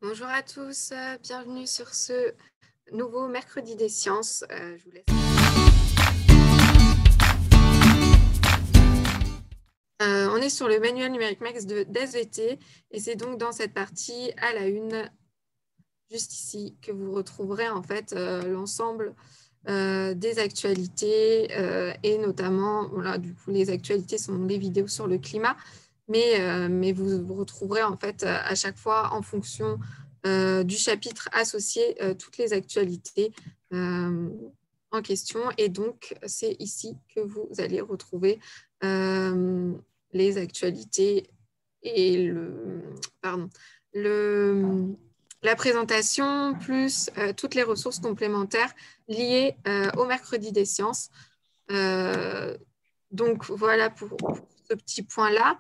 Bonjour à tous, bienvenue sur ce nouveau mercredi des sciences. Je vous laisse. On est sur le manuel numérique max de d'SVT et c'est donc dans cette partie à la une, juste ici, que vous retrouverez en fait l'ensemble des actualités et notamment, voilà, du coup, les actualités sont les vidéos sur le climat, mais vous retrouverez en fait à chaque fois en fonction du chapitre associé toutes les actualités en question. Et donc, c'est ici que vous allez retrouver les actualités et pardon, le, la présentation, plus toutes les ressources complémentaires liées au mercredi des sciences. Euh, donc voilà pour ce petit point-là.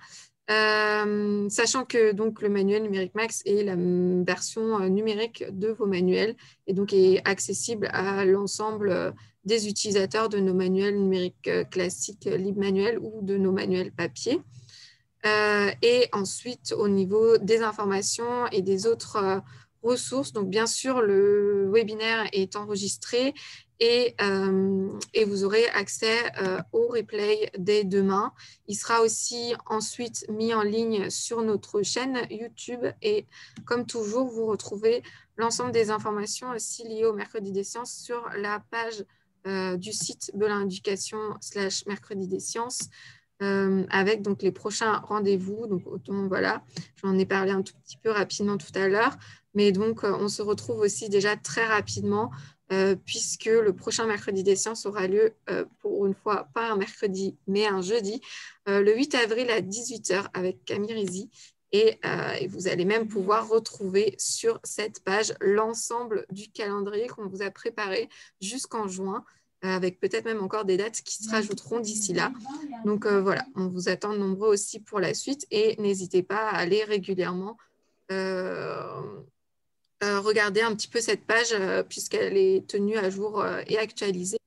Sachant que donc, le manuel numérique max est la version numérique de vos manuels et donc est accessible à l'ensemble des utilisateurs de nos manuels numériques classiques, LibManuel ou de nos manuels papier. Et ensuite, au niveau des informations et des autres ressources, donc bien sûr, le webinaire est enregistré et vous aurez accès au replay dès demain. Il sera aussi ensuite mis en ligne sur notre chaîne YouTube et comme toujours, vous retrouvez l'ensemble des informations aussi liées au Mercredi des Sciences sur la page du site Belin Éducation / Mercredi des Sciences avec donc les prochains rendez-vous. Donc autant voilà, j'en ai parlé un tout petit peu rapidement tout à l'heure, mais donc on se retrouve aussi déjà très rapidement puisque le prochain mercredi des sciences aura lieu pour une fois pas un mercredi mais un jeudi, le 8 avril à 18h avec Camille Rizzi. Et vous allez même pouvoir retrouver sur cette page l'ensemble du calendrier qu'on vous a préparé jusqu'en juin, avec peut-être même encore des dates qui se rajouteront d'ici là. Donc voilà, on vous attend nombreux aussi pour la suite et n'hésitez pas à aller régulièrement euh, regarder un petit peu cette page puisqu'elle est tenue à jour et actualisée.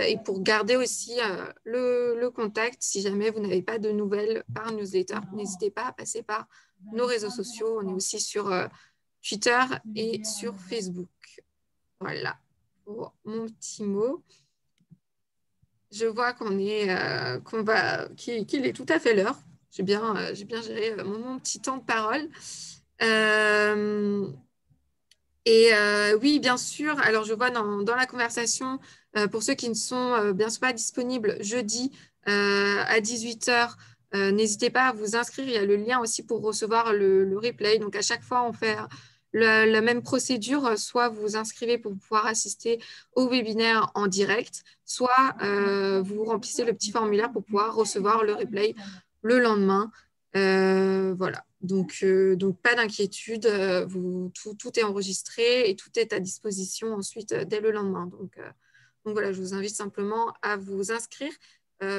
Et pour garder aussi le contact, si jamais vous n'avez pas de nouvelles par newsletter, n'hésitez pas à passer par nos réseaux sociaux. On est aussi sur Twitter et sur Facebook. Voilà pour mon petit mot. Je vois qu'il est tout à fait l'heure. J'ai bien géré mon petit temps de parole. Euh, oui, bien sûr. Alors, je vois dans la conversation, pour ceux qui ne sont bien sûr pas disponibles jeudi à 18h, n'hésitez pas à vous inscrire. Il y a le lien aussi pour recevoir le replay. Donc, à chaque fois, on fait la même procédure. Soit vous vous inscrivez pour pouvoir assister au webinaire en direct, soit vous remplissez le petit formulaire pour pouvoir recevoir le replay le lendemain. Voilà. Donc, pas d'inquiétude, tout est enregistré et tout est à disposition ensuite dès le lendemain. Donc voilà, je vous invite simplement à vous inscrire.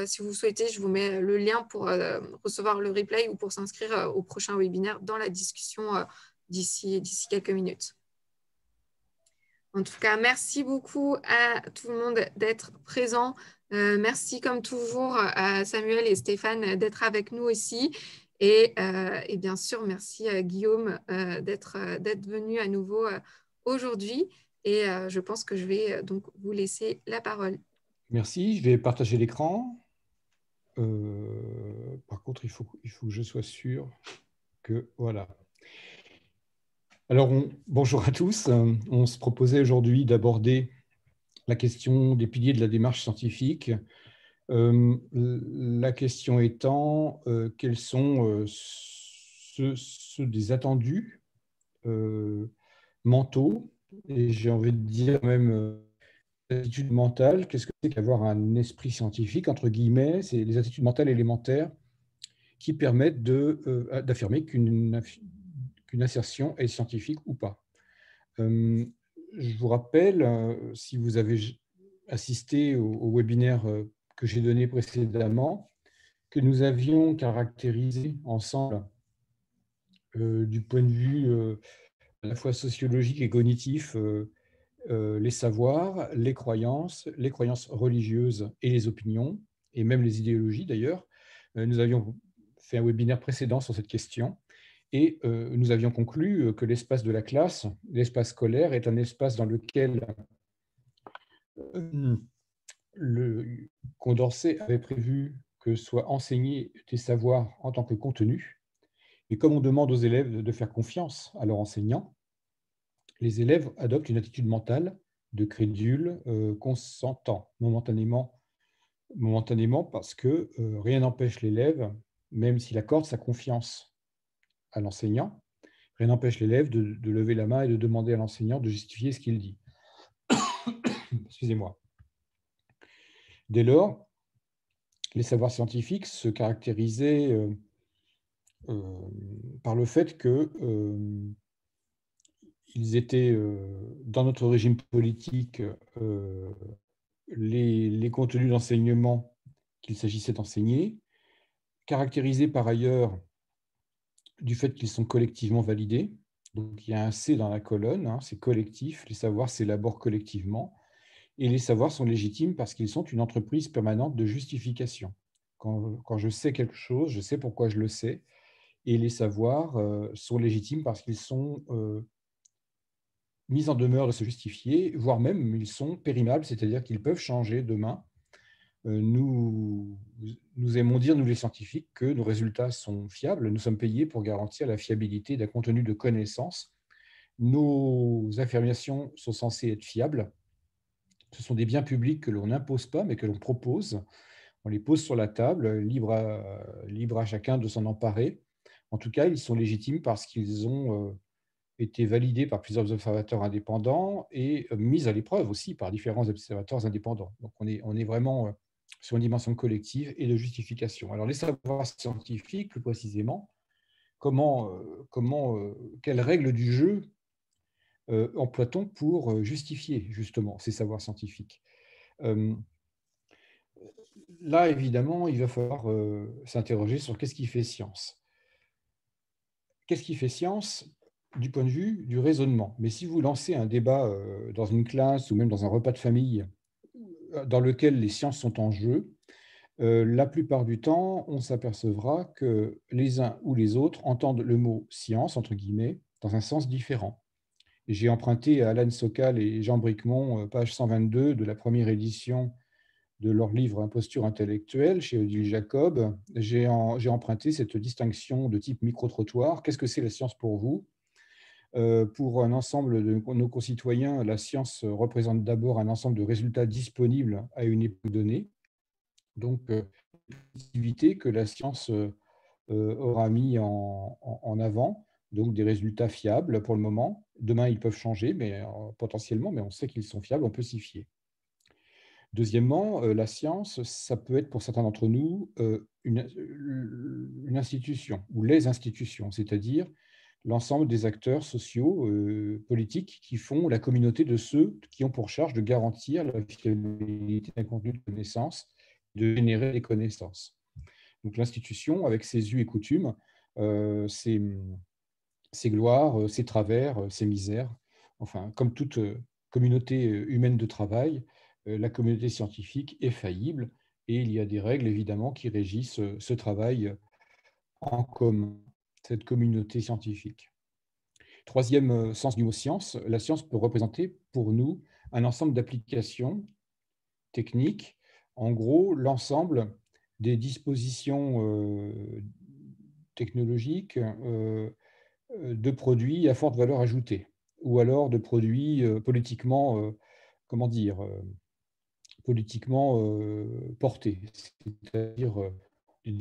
Si vous souhaitez, je vous mets le lien pour recevoir le replay ou pour s'inscrire au prochain webinaire dans la discussion d'ici quelques minutes. En tout cas, merci beaucoup à tout le monde d'être présent. Merci comme toujours à Samuel et Stéphane d'être avec nous aussi. Et bien sûr, merci à Guillaume d'être venu à nouveau aujourd'hui. Et je pense que je vais donc vous laisser la parole. Merci, je vais partager l'écran. Par contre, il faut que je sois sûr que... Voilà. Alors, bonjour à tous. On se proposait aujourd'hui d'aborder la question des piliers de la démarche scientifique. La question étant, quels sont ceux des attendus mentaux, et j'ai envie de dire même attitudes mentales. Qu'est-ce que c'est qu'avoir un esprit scientifique, entre guillemets? C'est les attitudes mentales élémentaires qui permettent d'affirmer qu'une assertion est scientifique ou pas. Je vous rappelle, si vous avez assisté au webinaire que j'ai donné précédemment, que nous avions caractérisé ensemble, du point de vue à la fois sociologique et cognitif, les savoirs, les croyances religieuses et les opinions, et même les idéologies d'ailleurs. Nous avions fait un webinaire précédent sur cette question. Et nous avions conclu que l'espace de la classe, l'espace scolaire, est un espace dans lequel Condorcet avait prévu que soient enseignés des savoirs en tant que contenu. Et comme on demande aux élèves de faire confiance à leur enseignant, les élèves adoptent une attitude mentale de crédule, consentant momentanément parce que rien n'empêche l'élève, même s'il accorde sa confiance à l'enseignant, rien n'empêche l'élève de lever la main et de demander à l'enseignant de justifier ce qu'il dit. Excusez-moi. Dès lors, les savoirs scientifiques se caractérisaient par le fait qu'ils étaient, dans notre régime politique, les contenus d'enseignement qu'il s'agissait d'enseigner, caractérisés par ailleurs du fait qu'ils sont collectivement validés. Donc, il y a un C dans la colonne, hein, c'est collectif, les savoirs s'élaborent collectivement, et les savoirs sont légitimes parce qu'ils sont une entreprise permanente de justification. Quand je sais quelque chose, je sais pourquoi je le sais, et les savoirs sont légitimes parce qu'ils sont mis en demeure de se justifier, voire même ils sont périmables, c'est-à-dire qu'ils peuvent changer demain. Nous aimons dire, nous les scientifiques, que nos résultats sont fiables. Nous sommes payés pour garantir la fiabilité d'un contenu de connaissance. Nos affirmations sont censées être fiables. Ce sont des biens publics que l'on n'impose pas, mais que l'on propose. On les pose sur la table, libre à chacun de s'en emparer. En tout cas, ils sont légitimes parce qu'ils ont été validés par plusieurs observateurs indépendants et mis à l'épreuve aussi par différents observateurs indépendants. Donc, on est vraiment sur une dimension collective et de justification. Alors, les savoirs scientifiques, plus précisément, quelles règles du jeu emploie-t-on pour justifier justement ces savoirs scientifiques? Là, évidemment, il va falloir s'interroger sur qu'est-ce qui fait science. Qu'est-ce qui fait science du point de vue du raisonnement? Mais si vous lancez un débat dans une classe ou même dans un repas de famille dans lequel les sciences sont en jeu, la plupart du temps, on s'apercevra que les uns ou les autres entendent le mot science, entre guillemets, dans un sens différent. J'ai emprunté à Alan Sokal et Jean Bricmont, page 122 de la première édition de leur livre Imposture intellectuelle chez Odile Jacob. J'ai emprunté cette distinction de type micro-trottoir. Qu'est-ce que c'est la science pour vous? Pour un ensemble de nos concitoyens, la science représente d'abord un ensemble de résultats disponibles à une époque donnée. Donc, l'activité que la science aura mis en avant, donc des résultats fiables pour le moment. Demain, ils peuvent changer, mais potentiellement, mais on sait qu'ils sont fiables, on peut s'y fier. Deuxièmement, la science, ça peut être pour certains d'entre nous une institution ou les institutions, c'est-à-dire l'ensemble des acteurs sociaux, politiques qui font la communauté de ceux qui ont pour charge de garantir la fiabilité d'un contenu de connaissance, de générer des connaissances. Donc l'institution, avec ses us et coutumes, ses gloires, ses travers, ses misères, enfin, comme toute communauté humaine de travail, la communauté scientifique est faillible et il y a des règles évidemment qui régissent ce travail en commun, cette communauté scientifique. Troisième sens du mot science, la science peut représenter pour nous un ensemble d'applications techniques, en gros l'ensemble des dispositions technologiques de produits à forte valeur ajoutée, ou alors de produits politiquement, comment dire, politiquement portés, c'est-à-dire des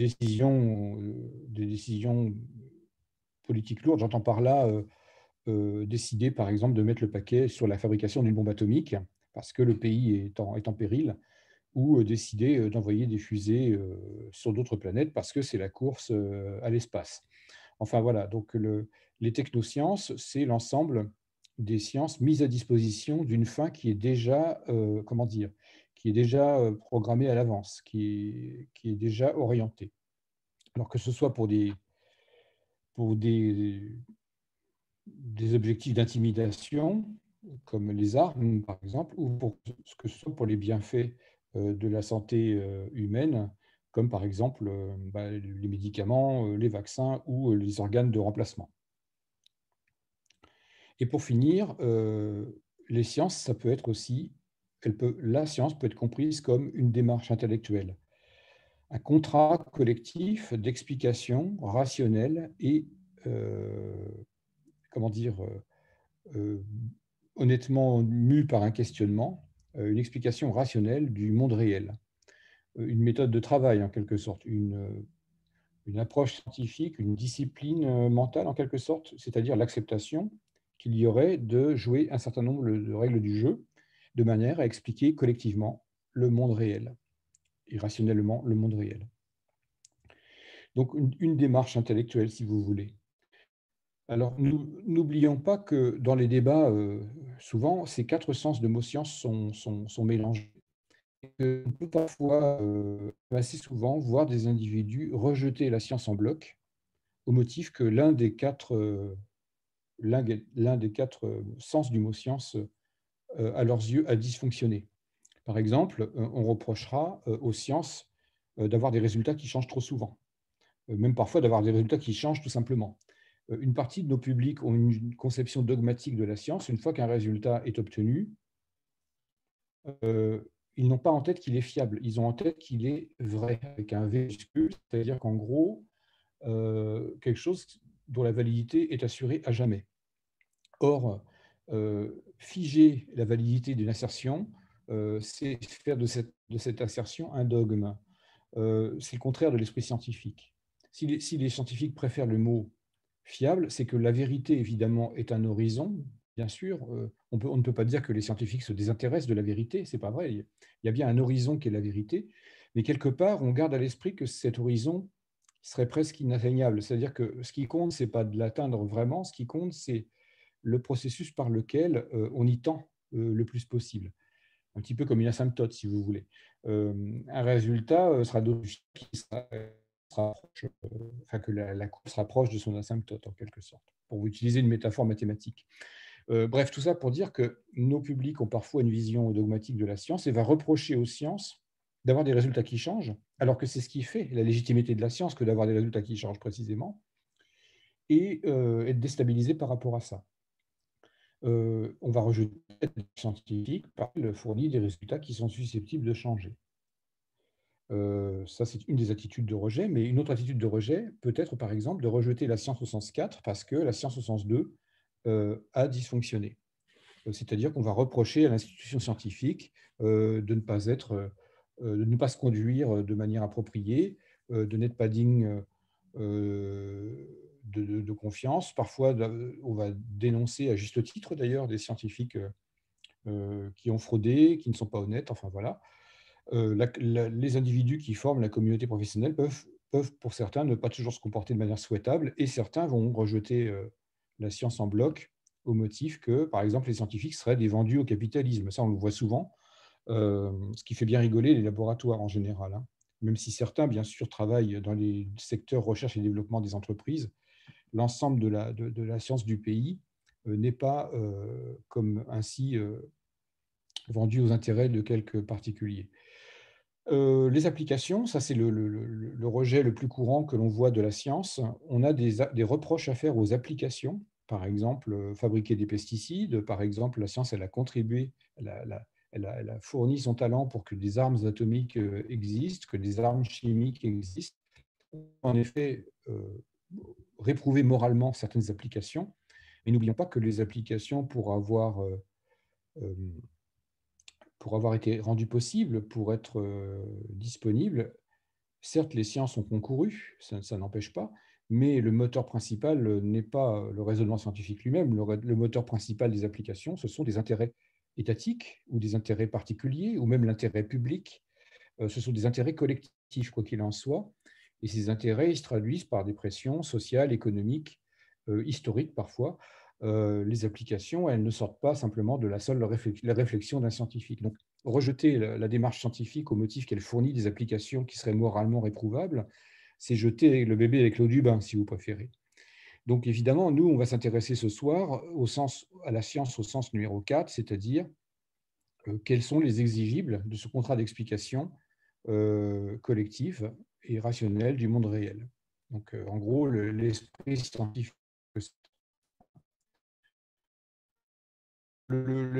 décisions politiques lourdes. J'entends par là décider, par exemple, de mettre le paquet sur la fabrication d'une bombe atomique parce que le pays est en péril, ou décider d'envoyer des fusées sur d'autres planètes parce que c'est la course à l'espace. Enfin voilà, donc les technosciences, c'est l'ensemble des sciences mises à disposition d'une fin qui est déjà, comment dire, qui est déjà programmée à l'avance, qui est déjà orientée. Alors que ce soit pour des objectifs d'intimidation, comme les armes, par exemple, ou pour ce que ce soit pour les bienfaits de la santé humaine, comme par exemple les médicaments, les vaccins ou les organes de remplacement. Et pour finir, les sciences, ça peut être aussi, la science peut être comprise comme une démarche intellectuelle, un contrat collectif d'explication rationnelle et, comment dire, euh, honnêtement mue par un questionnement, une explication rationnelle du monde réel, une méthode de travail en quelque sorte, une approche scientifique, une discipline mentale en quelque sorte, c'est-à-dire l'acceptation qu'il y aurait de jouer un certain nombre de règles du jeu de manière à expliquer collectivement le monde réel et rationnellement le monde réel. Donc une démarche intellectuelle, si vous voulez. Alors, n'oublions pas que dans les débats, souvent, ces quatre sens de nos sciences sont mélangés. On peut parfois, assez souvent, voir des individus rejeter la science en bloc au motif que l'un des quatre sens du mot science, à leurs yeux, a dysfonctionné. Par exemple, on reprochera aux sciences d'avoir des résultats qui changent trop souvent, même parfois d'avoir des résultats qui changent tout simplement. Une partie de nos publics ont une conception dogmatique de la science. Une fois qu'un résultat est obtenu, ils n'ont pas en tête qu'il est fiable, ils ont en tête qu'il est vrai, avec un V majuscule, c'est-à-dire qu'en gros, quelque chose dont la validité est assurée à jamais. Or, figer la validité d'une assertion, c'est faire de cette assertion un dogme. C'est le contraire de l'esprit scientifique. Si les scientifiques préfèrent le mot fiable, c'est que la vérité, évidemment, est un horizon. Bien sûr, on ne peut pas dire que les scientifiques se désintéressent de la vérité, c'est pas vrai. Il y a bien un horizon qui est la vérité, mais quelque part, on garde à l'esprit que cet horizon serait presque inatteignable. C'est-à-dire que ce qui compte, c'est pas de l'atteindre vraiment, ce qui compte, c'est le processus par lequel on y tend le plus possible. Un petit peu comme une asymptote, si vous voulez. Un résultat sera d'autant qui sera proche, que la courbe sera proche de son asymptote, en quelque sorte, pour utiliser une métaphore mathématique. Bref, tout ça pour dire que nos publics ont parfois une vision dogmatique de la science et va reprocher aux sciences d'avoir des résultats qui changent, alors que c'est ce qui fait la légitimité de la science que d'avoir des résultats qui changent précisément, et être déstabilisé par rapport à ça. On va rejeter les scientifiques parce qu'ils fournissent des résultats qui sont susceptibles de changer. Ça, c'est une des attitudes de rejet, mais une autre attitude de rejet peut être, par exemple, de rejeter la science au sens 4 parce que la science au sens 2 a dysfonctionné. C'est-à-dire qu'on va reprocher à l'institution scientifique de ne pas de ne pas se conduire de manière appropriée, de n'être pas digne de confiance. Parfois, on va dénoncer, à juste titre d'ailleurs, des scientifiques qui ont fraudé, qui ne sont pas honnêtes, enfin voilà. Les individus qui forment la communauté professionnelle peuvent, pour certains, ne pas toujours se comporter de manière souhaitable, et certains vont rejeter la science en bloc au motif que, par exemple, les scientifiques seraient des vendus au capitalisme. Ça, on le voit souvent, ce qui fait bien rigoler les laboratoires en général, hein. Même si certains, bien sûr, travaillent dans les secteurs recherche et développement des entreprises, l'ensemble de la science du pays n'est pas comme ainsi vendu aux intérêts de quelques particuliers. Les applications, ça c'est le rejet le plus courant que l'on voit de la science. On a des reproches à faire aux applications, par exemple fabriquer des pesticides, par exemple la science elle a contribué, elle a fourni son talent pour que des armes atomiques existent, que des armes chimiques existent. En effet, réprouver moralement certaines applications, mais n'oublions pas que les applications euh, pour avoir été rendues possibles, pour être disponibles, certes, les sciences ont concouru, ça n'empêche pas, mais le moteur principal n'est pas le raisonnement scientifique lui-même. Le moteur principal des applications, ce sont des intérêts étatiques ou des intérêts particuliers, ou même l'intérêt public. Ce sont des intérêts collectifs, quoi qu'il en soit. Et ces intérêts, ils se traduisent par des pressions sociales, économiques, historiques parfois. Les applications, elles ne sortent pas simplement de la seule réflexion d'un scientifique. Donc, rejeter la démarche scientifique au motif qu'elle fournit des applications qui seraient moralement réprouvables, c'est jeter le bébé avec l'eau du bain, si vous préférez. Donc, évidemment, nous, on va s'intéresser ce soir à la science au sens numéro 4, c'est-à-dire quels sont les exigibles de ce contrat d'explication collective et rationnelle du monde réel. Donc, en gros, l'esprit scientifique,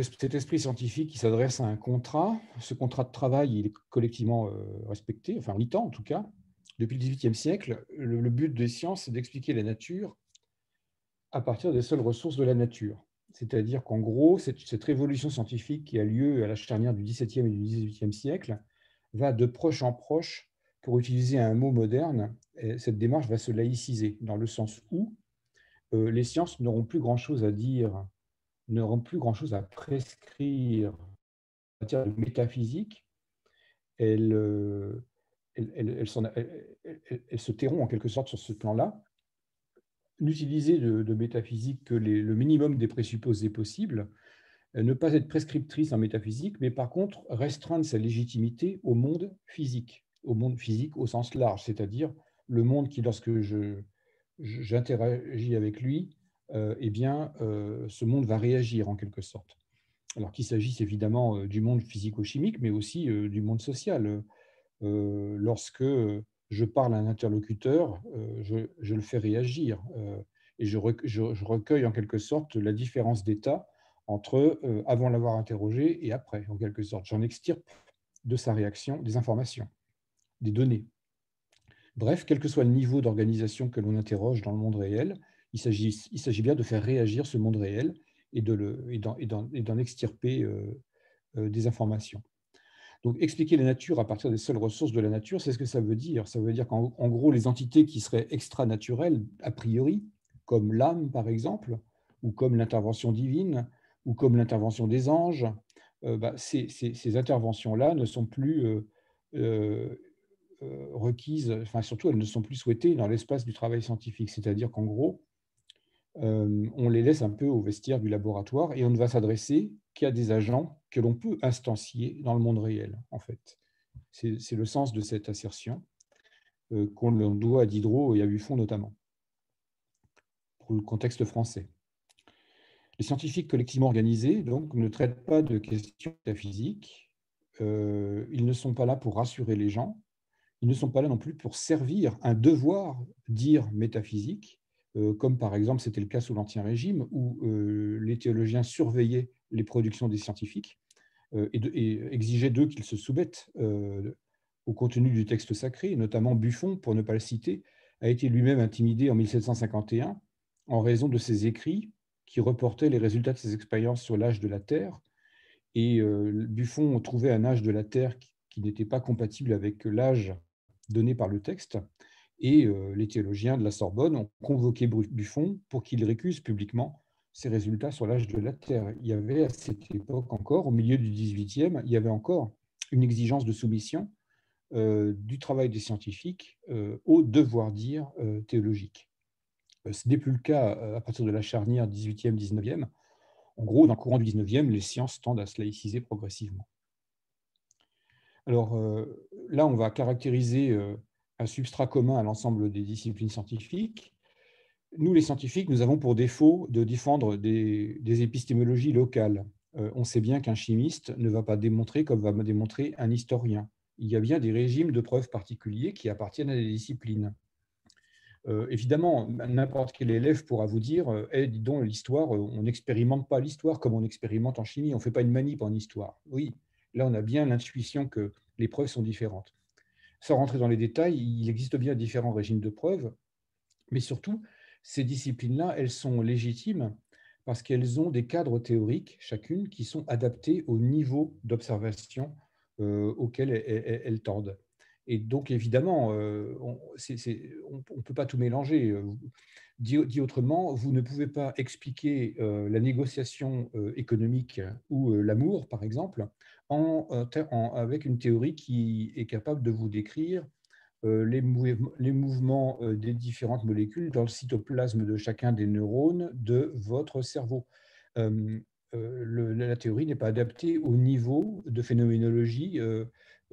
cet esprit scientifique qui s'adresse à un contrat, ce contrat de travail, il est collectivement respecté, enfin, on y tend en tout cas. Depuis le XVIIIe siècle, le but des sciences, c'est d'expliquer la nature à partir des seules ressources de la nature. C'est-à-dire qu'en gros, cette révolution scientifique qui a lieu à la charnière du XVIIe et du XVIIIe siècle va de proche en proche, pour utiliser un mot moderne, et cette démarche va se laïciser, dans le sens où les sciences n'auront plus grand-chose à dire, n'auront plus grand-chose à prescrire en matière de métaphysique. Elles, elles se tairont en quelque sorte sur ce plan-là, n'utiliser de métaphysique que le minimum des présupposés possibles, ne pas être prescriptrice en métaphysique, mais par contre restreindre sa légitimité au monde physique au sens large, c'est-à-dire le monde qui, lorsque j'interagis avec lui, eh bien, ce monde va réagir en quelque sorte. Alors qu'il s'agisse évidemment du monde physico-chimique, mais aussi du monde social. Lorsque je parle à un interlocuteur, je le fais réagir et je recueille en quelque sorte la différence d'état entre avant l'avoir interrogé et après, en quelque sorte. J'en extirpe de sa réaction des informations, des données. Bref, quel que soit le niveau d'organisation que l'on interroge dans le monde réel, il s'agit bien de faire réagir ce monde réel et d'en extirper des informations. Donc, expliquer la nature à partir des seules ressources de la nature, c'est ce que ça veut dire. Ça veut dire qu'en gros, les entités qui seraient extranaturelles, a priori, comme l'âme, par exemple, ou comme l'intervention divine, ou comme l'intervention des anges, ces interventions-là ne sont plus requises, enfin surtout, elles ne sont plus souhaitées dans l'espace du travail scientifique. C'est-à-dire qu'en gros, on les laisse un peu au vestiaire du laboratoire et on ne va s'adresser qu'à des agents que l'on peut instancier dans le monde réel, en fait. C'est le sens de cette assertion qu'on doit à Diderot et à Buffon notamment, pour le contexte français. Les scientifiques collectivement organisés donc, ne traitent pas de questions métaphysiques, ils ne sont pas là pour rassurer les gens, ils ne sont pas là non plus pour servir un devoir dire métaphysique, comme par exemple c'était le cas sous l'Ancien Régime, où les théologiens surveillaient les productions des scientifiques et exigeaient d'eux qu'ils se soumettent au contenu du texte sacré. Notamment Buffon, pour ne pas le citer, a été lui-même intimidé en 1751 en raison de ses écrits qui reportaient les résultats de ses expériences sur l'âge de la Terre. Et Buffon trouvait un âge de la Terre qui n'était pas compatible avec l'âge donné par le texte. Et les théologiens de la Sorbonne ont convoqué Buffon pour qu'il récuse publiquement ses résultats sur l'âge de la Terre. Il y avait à cette époque encore, au milieu du XVIIIe, il y avait encore une exigence de soumission du travail des scientifiques au devoir-dire théologique. Ce n'est plus le cas à partir de la charnière 18e-19e. En gros, dans le courant du 19e, les sciences tendent à se laïciser progressivement. Alors là, on va caractériser un substrat commun à l'ensemble des disciplines scientifiques. Nous, les scientifiques, nous avons pour défaut de défendre des épistémologies locales. On sait bien qu'un chimiste ne va pas démontrer comme va démontrer un historien. Il y a bien des régimes de preuves particuliers qui appartiennent à des disciplines. Évidemment, n'importe quel élève pourra vous dire dis donc, l'histoire, on n'expérimente pas l'histoire comme on expérimente en chimie, on ne fait pas une manip en histoire. Oui, là, on a bien l'intuition que les preuves sont différentes. Sans rentrer dans les détails, il existe bien différents régimes de preuves, mais surtout, ces disciplines-là, elles sont légitimes parce qu'elles ont des cadres théoriques, chacune, qui sont adaptés au niveau d'observation auquel elles tendent. Et donc, évidemment, on ne peut pas tout mélanger. Dit autrement, vous ne pouvez pas expliquer la négociation économique ou l'amour, par exemple, avec une théorie qui est capable de vous décrire les mouvements des différentes molécules dans le cytoplasme de chacun des neurones de votre cerveau. La théorie n'est pas adaptée au niveau de phénoménologie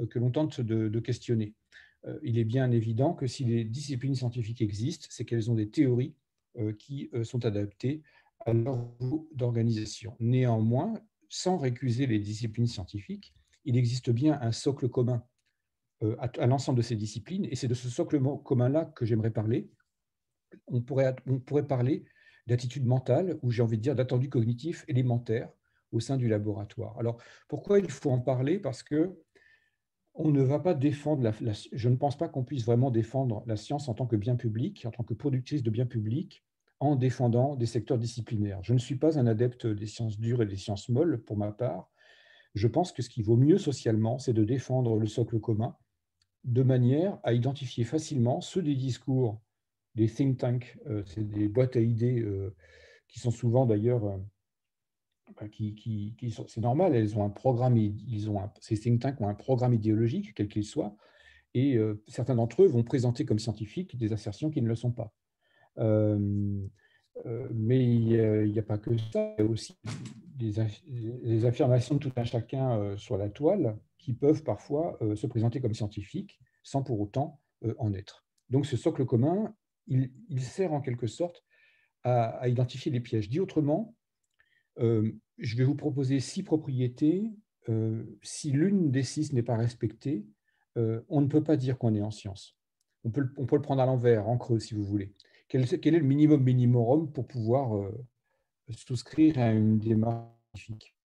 que l'on tente de questionner. Il est bien évident que si les disciplines scientifiques existent, c'est qu'elles ont des théories qui sont adaptées à leur niveau d'organisation. Néanmoins, sans récuser les disciplines scientifiques, il existe bien un socle commun à l'ensemble de ces disciplines. Et c'est de ce socle commun-là que j'aimerais parler. On pourrait parler d'attitude mentale, ou j'ai envie de dire d'attendus cognitifs élémentaires au sein du laboratoire. Alors, pourquoi il faut en parler? Parce que on ne va pas défendre je ne pense pas qu'on puisse vraiment défendre la science en tant que bien public, en tant que productrice de biens publics, en défendant des secteurs disciplinaires. Je ne suis pas un adepte des sciences dures et des sciences molles, pour ma part. Je pense que ce qui vaut mieux socialement, c'est de défendre le socle commun de manière à identifier facilement ceux des discours des think tanks, c'est des boîtes à idées qui sont souvent d'ailleurs, c'est normal, elles ont un programme, ces think tanks ont un programme idéologique, quel qu'il soit, et certains d'entre eux vont présenter comme scientifiques des assertions qui ne le sont pas. Mais il n'y a pas que ça, il y a aussi des affirmations de tout un chacun sur la toile qui peuvent parfois se présenter comme scientifiques sans pour autant en être. Donc ce socle commun, il sert en quelque sorte à identifier les pièges. Dit autrement, je vais vous proposer 6 propriétés. Si l'une des 6 n'est pas respectée, on ne peut pas dire qu'on est en science. On peut le prendre à l'envers, en creux, si vous voulez. Quel est le minimum minimorum pour pouvoir souscrire à une démarche scientifique?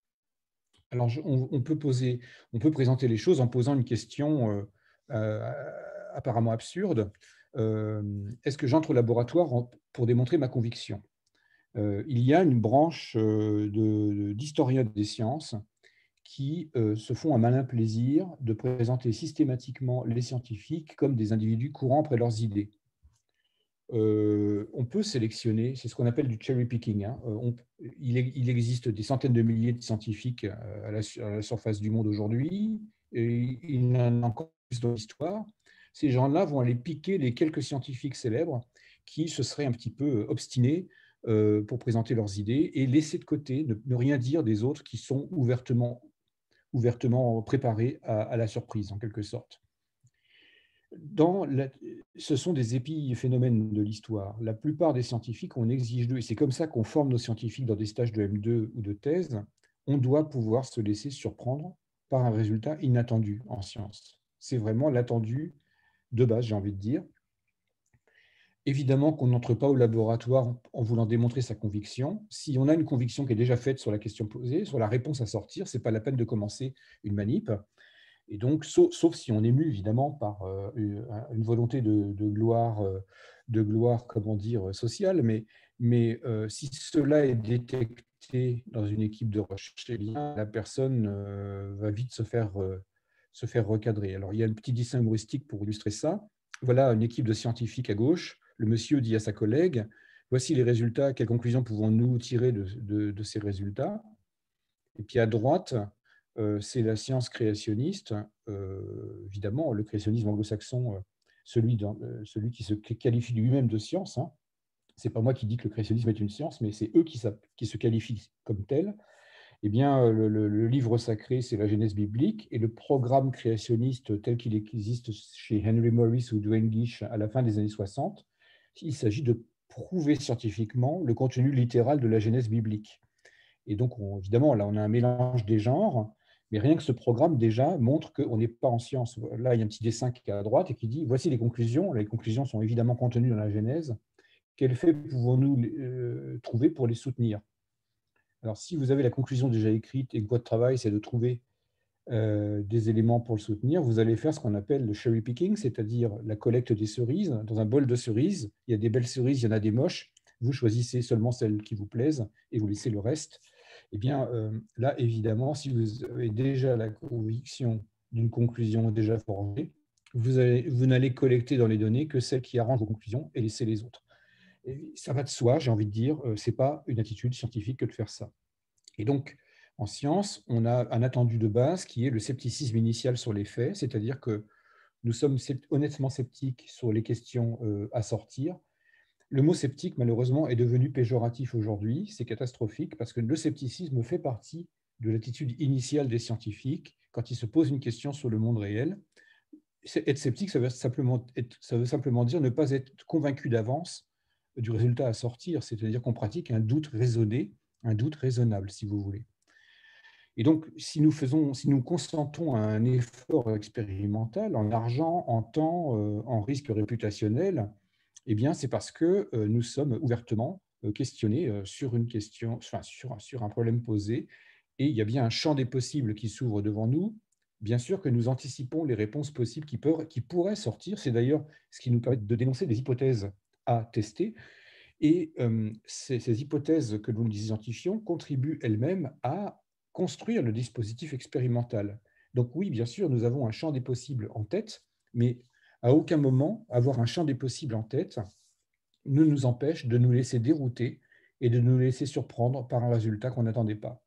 Alors, on peut présenter les choses en posant une question apparemment absurde. Est-ce que j'entre au laboratoire pour démontrer ma conviction? Il y a une branche d'historiens des sciences qui se font un malin plaisir de présenter systématiquement les scientifiques comme des individus courants après leurs idées. On peut sélectionner, c'est ce qu'on appelle du cherry picking. Hein. Il existe des centaines de milliers de scientifiques à la surface du monde aujourd'hui, et il y en a encore plus dans l'histoire. Ces gens-là vont aller piquer les quelques scientifiques célèbres qui se seraient un petit peu obstinés pour présenter leurs idées et laisser de côté, ne rien dire des autres qui sont ouvertement préparés à la surprise, en quelque sorte. Ce sont des épiphénomènes de l'histoire. La plupart des scientifiques, on exige d'eux, et c'est comme ça qu'on forme nos scientifiques dans des stages de M2 ou de thèse, on doit pouvoir se laisser surprendre par un résultat inattendu en sciences. C'est vraiment l'attendu de base, j'ai envie de dire. Évidemment qu'on n'entre pas au laboratoire en voulant démontrer sa conviction. Si on a une conviction qui est déjà faite sur la question posée, sur la réponse à sortir, ce n'est pas la peine de commencer une manip. Et donc, sauf si on est ému, évidemment, par une volonté de gloire, comment dire, sociale, mais si cela est détecté dans une équipe de recherche, eh bien, la personne va vite se faire recadrer. Alors, il y a un petit dessin humoristique pour illustrer ça. Voilà une équipe de scientifiques à gauche. Le monsieur dit à sa collègue, voici les résultats, quelles conclusions pouvons-nous tirer de ces résultats? Et puis à droite, c'est la science créationniste, évidemment, le créationnisme anglo-saxon, celui qui se qualifie lui-même de science. Hein. Ce n'est pas moi qui dis que le créationnisme est une science, mais c'est eux qui se qualifient comme tel. Eh bien, le livre sacré, c'est la Genèse biblique, et le programme créationniste tel qu'il existe chez Henry Morris ou Duane Gish à la fin des années 60, il s'agit de prouver scientifiquement le contenu littéral de la Genèse biblique. Et donc, évidemment, là, on a un mélange des genres, mais rien que ce programme, déjà, montre qu'on n'est pas en science. Là, il y a un petit dessin qui est à droite et qui dit, voici les conclusions. Les conclusions sont évidemment contenues dans la Genèse. Quels faits pouvons-nous trouver pour les soutenir? Alors, si vous avez la conclusion déjà écrite et que votre travail, c'est de trouver des éléments pour le soutenir, vous allez faire ce qu'on appelle le cherry picking, c'est-à-dire la collecte des cerises. Dans un bol de cerises, il y a des belles cerises, il y en a des moches. Vous choisissez seulement celles qui vous plaisent et vous laissez le reste. Eh bien, là, évidemment, si vous avez déjà la conviction d'une conclusion déjà forgée, vous n'allez collecter dans les données que celles qui arrangent vos conclusions et laisser les autres. Et ça va de soi, j'ai envie de dire, ce n'est pas une attitude scientifique que de faire ça. Et donc, en science, on a un attendu de base qui est le scepticisme initial sur les faits, c'est-à-dire que nous sommes honnêtement sceptiques sur les questions à sortir. Le mot sceptique, malheureusement, est devenu péjoratif aujourd'hui. C'est catastrophique parce que le scepticisme fait partie de l'attitude initiale des scientifiques quand ils se posent une question sur le monde réel. Être sceptique, ça veut simplement dire ne pas être convaincu d'avance du résultat à sortir, c'est-à-dire qu'on pratique un doute raisonné, un doute raisonnable, si vous voulez. Et donc, si nous consentons à un effort expérimental en argent, en temps, en risque réputationnel, eh bien, c'est parce que nous sommes ouvertement questionnés sur une question, enfin, sur un problème posé, et il y a bien un champ des possibles qui s'ouvre devant nous. Bien sûr que nous anticipons les réponses possibles qui pourraient sortir. C'est d'ailleurs ce qui nous permet de dénoncer des hypothèses à tester. Et ces hypothèses que nous identifions contribuent elles-mêmes à construire le dispositif expérimental. Donc oui, bien sûr, nous avons un champ des possibles en tête, mais à aucun moment, avoir un champ des possibles en tête ne nous empêche de nous laisser dérouter et de nous laisser surprendre par un résultat qu'on n'attendait pas.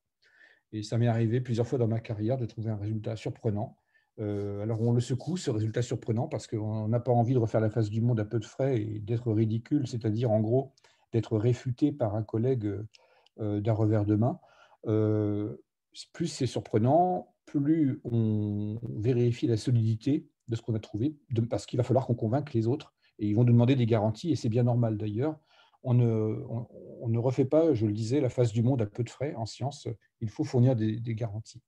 Et ça m'est arrivé plusieurs fois dans ma carrière de trouver un résultat surprenant. Alors on le secoue, ce résultat surprenant, parce qu'on n'a pas envie de refaire la face du monde à peu de frais et d'être ridicule, c'est-à-dire en gros d'être réfuté par un collègue d'un revers de main. Plus c'est surprenant, plus on vérifie la solidité de ce qu'on a trouvé, parce qu'il va falloir qu'on convainque les autres, et ils vont nous demander des garanties, et c'est bien normal d'ailleurs. On ne refait pas, je le disais, la face du monde à peu de frais en science. Il faut fournir des garanties.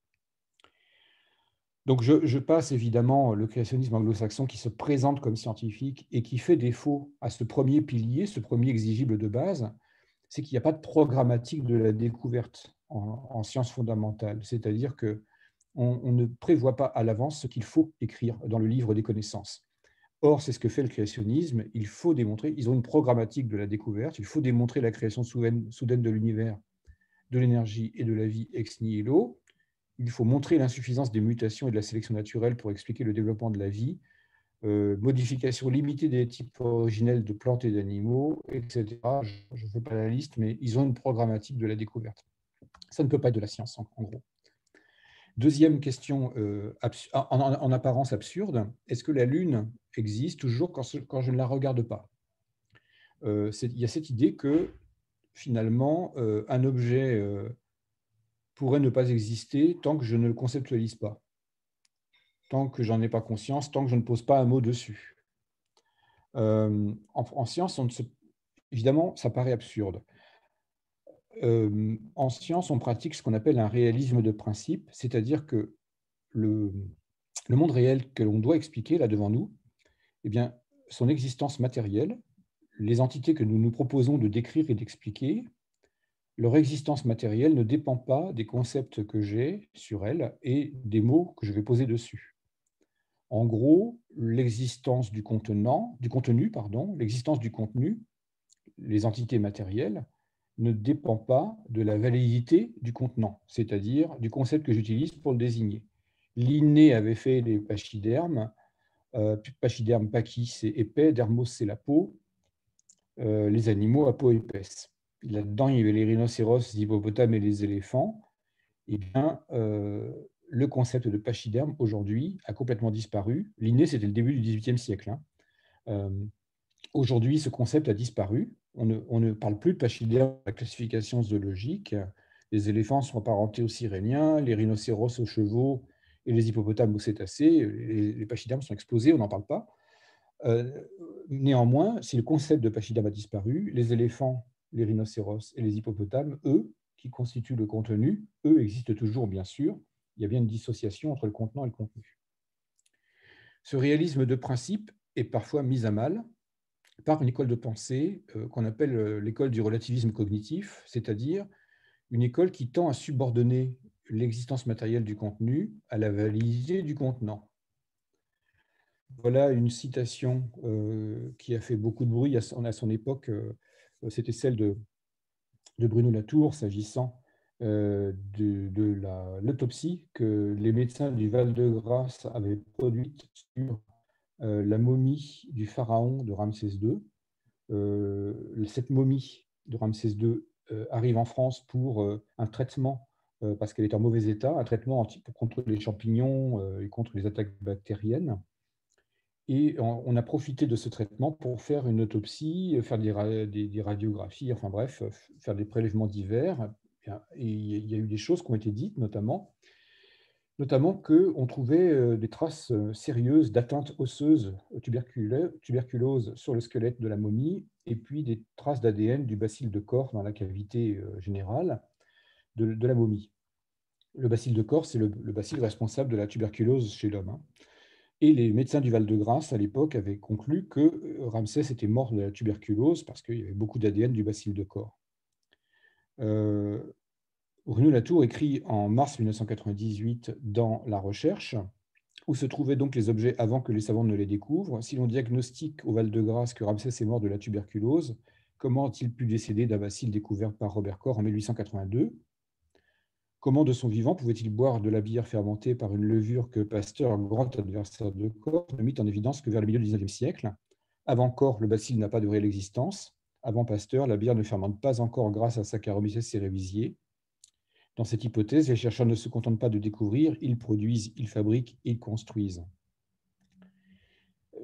Donc je passe évidemment le créationnisme anglo-saxon qui se présente comme scientifique et qui fait défaut à ce premier pilier, ce premier exigible de base, c'est qu'il n'y a pas de programmatique de la découverte en sciences fondamentales. C'est-à-dire qu'on ne prévoit pas à l'avance ce qu'il faut écrire dans le livre des connaissances. Or, c'est ce que fait le créationnisme. Il faut démontrer, ils ont une programmatique de la découverte, il faut démontrer la création soudaine de l'univers, de l'énergie et de la vie ex nihilo. Il faut montrer l'insuffisance des mutations et de la sélection naturelle pour expliquer le développement de la vie, modification limitée des types originels de plantes et d'animaux, etc. Je ne fais pas la liste, mais ils ont une programmatique de la découverte. Ça ne peut pas être de la science, en gros. Deuxième question en apparence absurde, est-ce que la Lune existe toujours quand je ne la regarde pas? Il y a cette idée que finalement, un objet pourrait ne pas exister tant que je ne le conceptualise pas, tant que j'en ai pas conscience, tant que je ne pose pas un mot dessus. En science, évidemment, ça paraît absurde. En science, on pratique ce qu'on appelle un réalisme de principe, c'est-à-dire que le monde réel que l'on doit expliquer là devant nous, eh bien, son existence matérielle, les entités que nous nous proposons de décrire et d'expliquer, leur existence matérielle ne dépend pas des concepts que j'ai sur elles et des mots que je vais poser dessus. En gros, l'existence du contenu, l'existence du contenu, les entités matérielles, ne dépend pas de la validité du contenant, c'est-à-dire du concept que j'utilise pour le désigner. Linné avait fait les pachydermes. Pachyderme, pachys, c'est épais, dermos, c'est la peau, les animaux à peau épaisse. Là-dedans, il y avait les rhinocéros, les hippopotames et les éléphants. Eh bien, le concept de pachyderme, aujourd'hui, a complètement disparu. Linné, c'était le début du XVIIIe siècle. Aujourd'hui, ce concept a disparu. On ne parle plus de pachyderme dans la classification zoologique. Les éléphants sont apparentés aux siréniens, les rhinocéros aux chevaux et les hippopotames aux cétacés. Les pachydermes sont exposés, on n'en parle pas. Néanmoins, si le concept de pachyderme a disparu, les éléphants, les rhinocéros et les hippopotames, eux, qui constituent le contenu, eux existent toujours, bien sûr. Il y a bien une dissociation entre le contenant et le contenu. Ce réalisme de principe est parfois mis à mal par une école de pensée qu'on appelle l'école du relativisme cognitif, c'est-à-dire une école qui tend à subordonner l'existence matérielle du contenu à la validité du contenant. Voilà une citation qui a fait beaucoup de bruit à son époque. C'était celle de Bruno Latour, s'agissant de l'autopsie que les médecins du Val-de-Grâce avaient produite sur la momie du pharaon de Ramsès II. Cette momie de Ramsès II arrive en France pour un traitement, parce qu'elle est en mauvais état, un traitement contre les champignons et contre les attaques bactériennes. Et on a profité de ce traitement pour faire une autopsie, faire des radiographies, enfin bref, faire des prélèvements divers. Et il y a eu des choses qui ont été dites, notamment qu'on trouvait des traces sérieuses d'atteinte osseuse tuberculose sur le squelette de la momie, et puis des traces d'ADN du bacille de corps dans la cavité générale de la momie. Le bacille de Corse, c'est le bacille responsable de la tuberculose chez l'homme, hein. Et les médecins du Val-de-Grâce, à l'époque, avaient conclu que Ramsès était mort de la tuberculose parce qu'il y avait beaucoup d'ADN du bacille de Corse. Bruno Latour écrit en mars 1998 dans La Recherche, où se trouvaient donc les objets avant que les savants ne les découvrent. Si l'on diagnostique au Val-de-Grâce que Ramsès est mort de la tuberculose, comment a-t-il pu décéder d'un bacille découvert par Robert Koch en 1882? Comment, de son vivant, pouvait-il boire de la bière fermentée par une levure que Pasteur, grand adversaire de Koch, ne mit en évidence que vers le milieu du XIXe siècle? Avant Koch, le bacille n'a pas de réelle existence. Avant Pasteur, la bière ne fermente pas encore grâce à Saccharomyces cerevisiae. Dans cette hypothèse, les chercheurs ne se contentent pas de découvrir, ils produisent, ils fabriquent, ils construisent.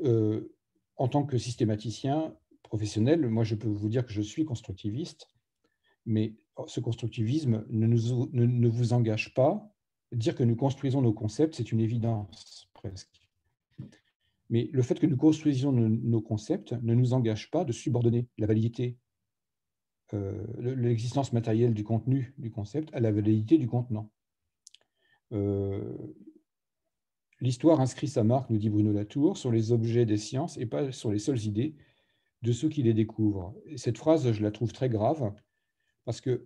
En tant que systématicien professionnel, moi je peux vous dire que je suis constructiviste, mais ce constructivisme ne vous engage pas. Dire que nous construisons nos concepts, c'est une évidence presque. Mais le fait que nous construisions nos concepts ne nous engage pas de subordonner la validité, l'existence matérielle du contenu du concept à la validité du contenant. L'histoire inscrit sa marque, nous dit Bruno Latour, sur les objets des sciences et pas sur les seules idées de ceux qui les découvrent. Et cette phrase, je la trouve très grave, parce que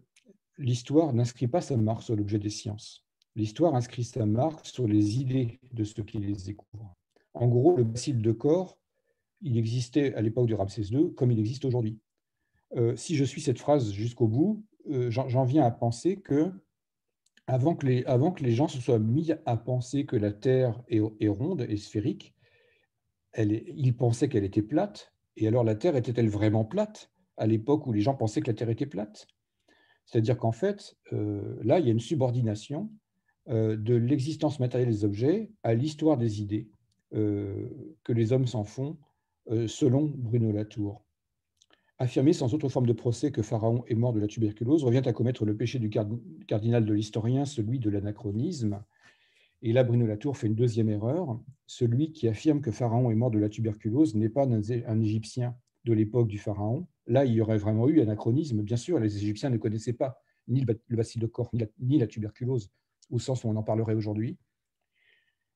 l'histoire n'inscrit pas sa marque sur l'objet des sciences. L'histoire inscrit sa marque sur les idées de ceux qui les découvrent. En gros, le bacille de Corps, il existait à l'époque de Ramsès II comme il existe aujourd'hui. Si je suis cette phrase jusqu'au bout, j'en viens à penser que avant que les gens se soient mis à penser que la Terre est ronde et sphérique, ils pensaient qu'elle était plate. Et alors la Terre était-elle vraiment plate à l'époque où les gens pensaient que la Terre était plate? C'est-à-dire qu'en fait, là, il y a une subordination de l'existence matérielle des objets à l'histoire des idées que les hommes s'en font, selon Bruno Latour. Affirmer sans autre forme de procès que Pharaon est mort de la tuberculose revient à commettre le péché du cardinal de l'historien, celui de l'anachronisme. Et là, Bruno Latour fait une deuxième erreur. Celui qui affirme que Pharaon est mort de la tuberculose n'est pas un Égyptien de l'époque du Pharaon. Là, il y aurait vraiment eu anachronisme. Bien sûr, les Égyptiens ne connaissaient pas ni le bacille de Corps, ni la tuberculose, au sens où on en parlerait aujourd'hui.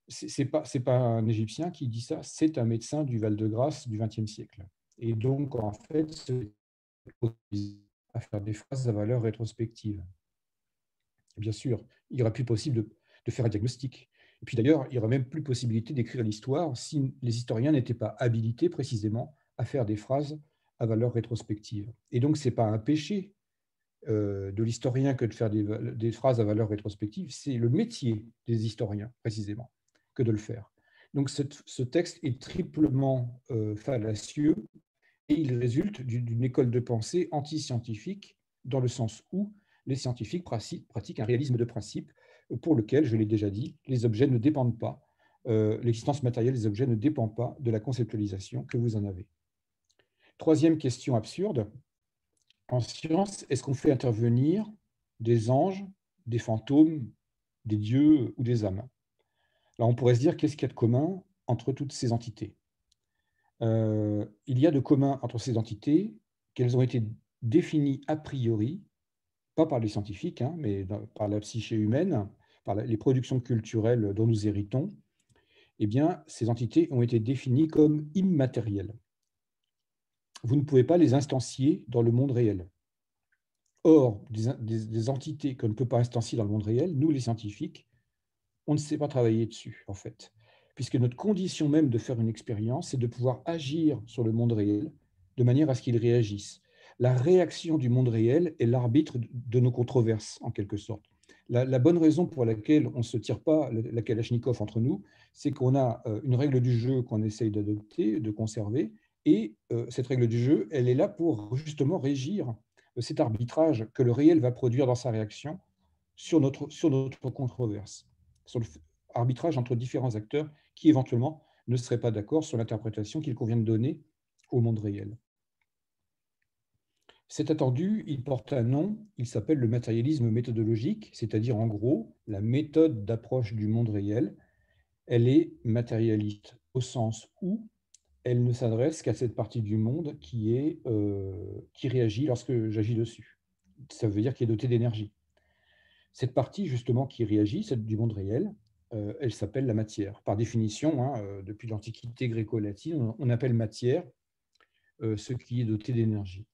Ce n'est pas un Égyptien qui dit ça, c'est un médecin du Val-de-Grâce du XXe siècle. Et donc, en fait, c'est à faire des phrases à valeur rétrospective. Bien sûr, il aurait plus possible de faire un diagnostic. Et puis d'ailleurs, il n'y aurait même plus possibilité d'écrire l'histoire si les historiens n'étaient pas habilités précisément à faire des phrases à valeur rétrospective. Et donc, ce n'est pas un péché de l'historien que de faire des phrases à valeur rétrospective, c'est le métier des historiens, précisément, que de le faire. Donc, ce texte est triplement fallacieux et il résulte d'une école de pensée anti-scientifique, dans le sens où les scientifiques pratiquent un réalisme de principe pour lequel, je l'ai déjà dit, les objets ne dépendent pas, l'existence matérielle des objets ne dépend pas de la conceptualisation que vous en avez. Troisième question absurde, en science, est-ce qu'on fait intervenir des anges, des fantômes, des dieux ou des âmes? Alors on pourrait se dire, qu'est-ce qu'il y a de commun entre toutes ces entités? Il y a de commun entre ces entités qu'elles ont été définies a priori, pas par les scientifiques, hein, mais par la psyché humaine, par les productions culturelles dont nous héritons. Eh bien, ces entités ont été définies comme immatérielles. Vous ne pouvez pas les instancier dans le monde réel. Or, des entités qu'on ne peut pas instancier dans le monde réel, nous les scientifiques, on ne sait pas travailler dessus, en fait. Puisque notre condition même de faire une expérience, c'est de pouvoir agir sur le monde réel de manière à ce qu'il réagisse. La réaction du monde réel est l'arbitre de nos controverses, en quelque sorte. La bonne raison pour laquelle on ne se tire pas la Kalachnikov entre nous, c'est qu'on a une règle du jeu qu'on essaye d'adopter, de conserver, et cette règle du jeu, elle est là pour justement régir cet arbitrage que le réel va produire dans sa réaction sur notre controverse, sur l'arbitrage entre différents acteurs qui éventuellement ne seraient pas d'accord sur l'interprétation qu'il convient de donner au monde réel. C'est attendu, il porte un nom, il s'appelle le matérialisme méthodologique, c'est-à-dire en gros la méthode d'approche du monde réel. Elle est matérialiste au sens où elle ne s'adresse qu'à cette partie du monde qui réagit lorsque j'agis dessus. Ça veut dire qu'il est doté d'énergie. Cette partie, justement, qui réagit, celle du monde réel, elle s'appelle la matière. Par définition, hein, depuis l'Antiquité gréco-latine, on appelle matière ce qui est doté d'énergie.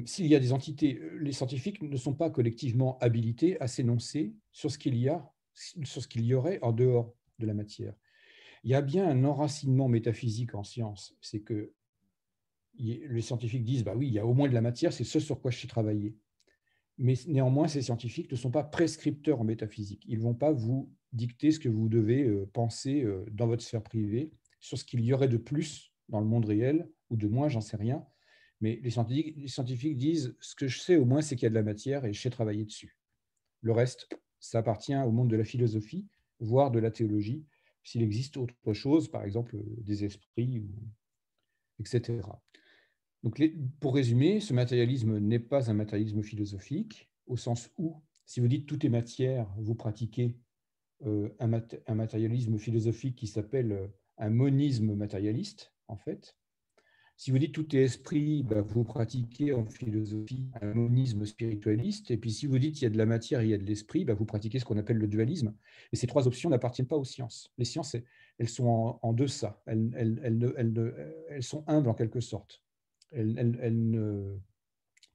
S'il y a des entités, les scientifiques ne sont pas collectivement habilités à s'énoncer sur ce qu'il y aurait en dehors de la matière. Il y a bien un enracinement métaphysique en science, c'est que les scientifiques disent, bah oui, il y a au moins de la matière, c'est ce sur quoi je sais travailler. Mais néanmoins, ces scientifiques ne sont pas prescripteurs en métaphysique. Ils ne vont pas vous dicter ce que vous devez penser dans votre sphère privée sur ce qu'il y aurait de plus dans le monde réel, ou de moins, j'en sais rien. Mais les scientifiques disent, ce que je sais au moins, c'est qu'il y a de la matière et je sais travailler dessus. Le reste, ça appartient au monde de la philosophie, voire de la théologie, s'il existe autre chose, par exemple des esprits, etc. Donc, pour résumer, ce matérialisme n'est pas un matérialisme philosophique, au sens où, si vous dites tout est matière, vous pratiquez un matérialisme philosophique qui s'appelle un monisme matérialiste, en fait. Si vous dites tout est esprit, bah, vous pratiquez en philosophie un monisme spiritualiste. Et puis si vous dites il y a de la matière et il y a de l'esprit, bah, vous pratiquez ce qu'on appelle le dualisme. Et ces trois options n'appartiennent pas aux sciences. Les sciences, elles sont en deçà. Elles sont humbles en quelque sorte. Elles ne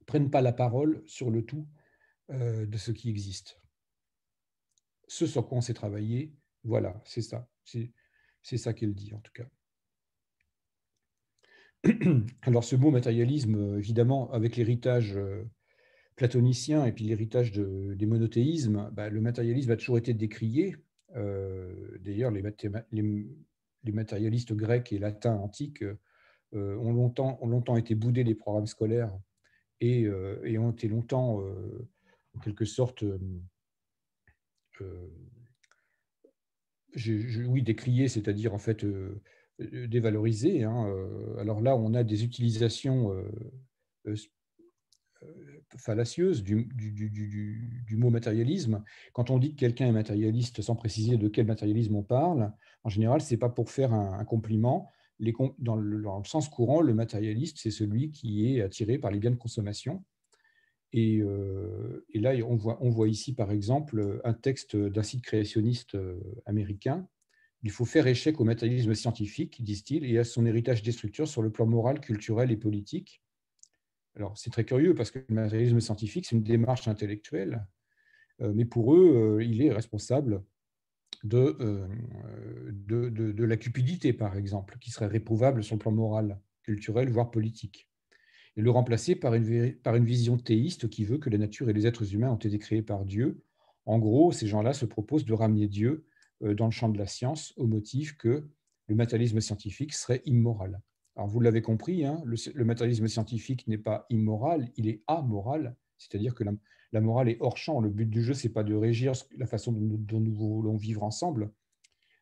prennent pas la parole sur le tout de ce qui existe. Ce sur quoi on s'est travaillé, voilà, c'est ça. C'est ça qu'elle dit en tout cas. Alors ce mot matérialisme, évidemment, avec l'héritage platonicien et puis l'héritage des monothéismes, bah, le matérialisme a toujours été décrié. D'ailleurs, les matérialistes grecs et latins antiques ont longtemps été boudés des programmes scolaires et ont été longtemps, en quelque sorte, oui, décriés, c'est-à-dire en fait dévalorisés, hein. Alors là, on a des utilisations fallacieuses du mot matérialisme. Quand on dit que quelqu'un est matérialiste sans préciser de quel matérialisme on parle, en général, ce n'est pas pour faire un compliment. Dans le sens courant, le matérialiste, c'est celui qui est attiré par les biens de consommation. Et là, on voit ici, par exemple, un texte d'un site créationniste américain. Il faut faire échec au matérialisme scientifique, disent-ils, et à son héritage destructeur sur le plan moral, culturel et politique. Alors, c'est très curieux parce que le matérialisme scientifique, c'est une démarche intellectuelle, mais pour eux, il est responsable de la cupidité, par exemple, qui serait réprouvable sur le plan moral, culturel, voire politique. Et le remplacer par une vision théiste qui veut que la nature et les êtres humains ont été créés par Dieu. En gros, ces gens-là se proposent de ramener Dieu dans le champ de la science au motif que le matérialisme scientifique serait immoral. Alors, vous l'avez compris, hein, le matérialisme scientifique n'est pas immoral, il est amoral, c'est-à-dire que la morale est hors champ. Le but du jeu, ce n'est pas de régir la façon dont nous voulons vivre ensemble.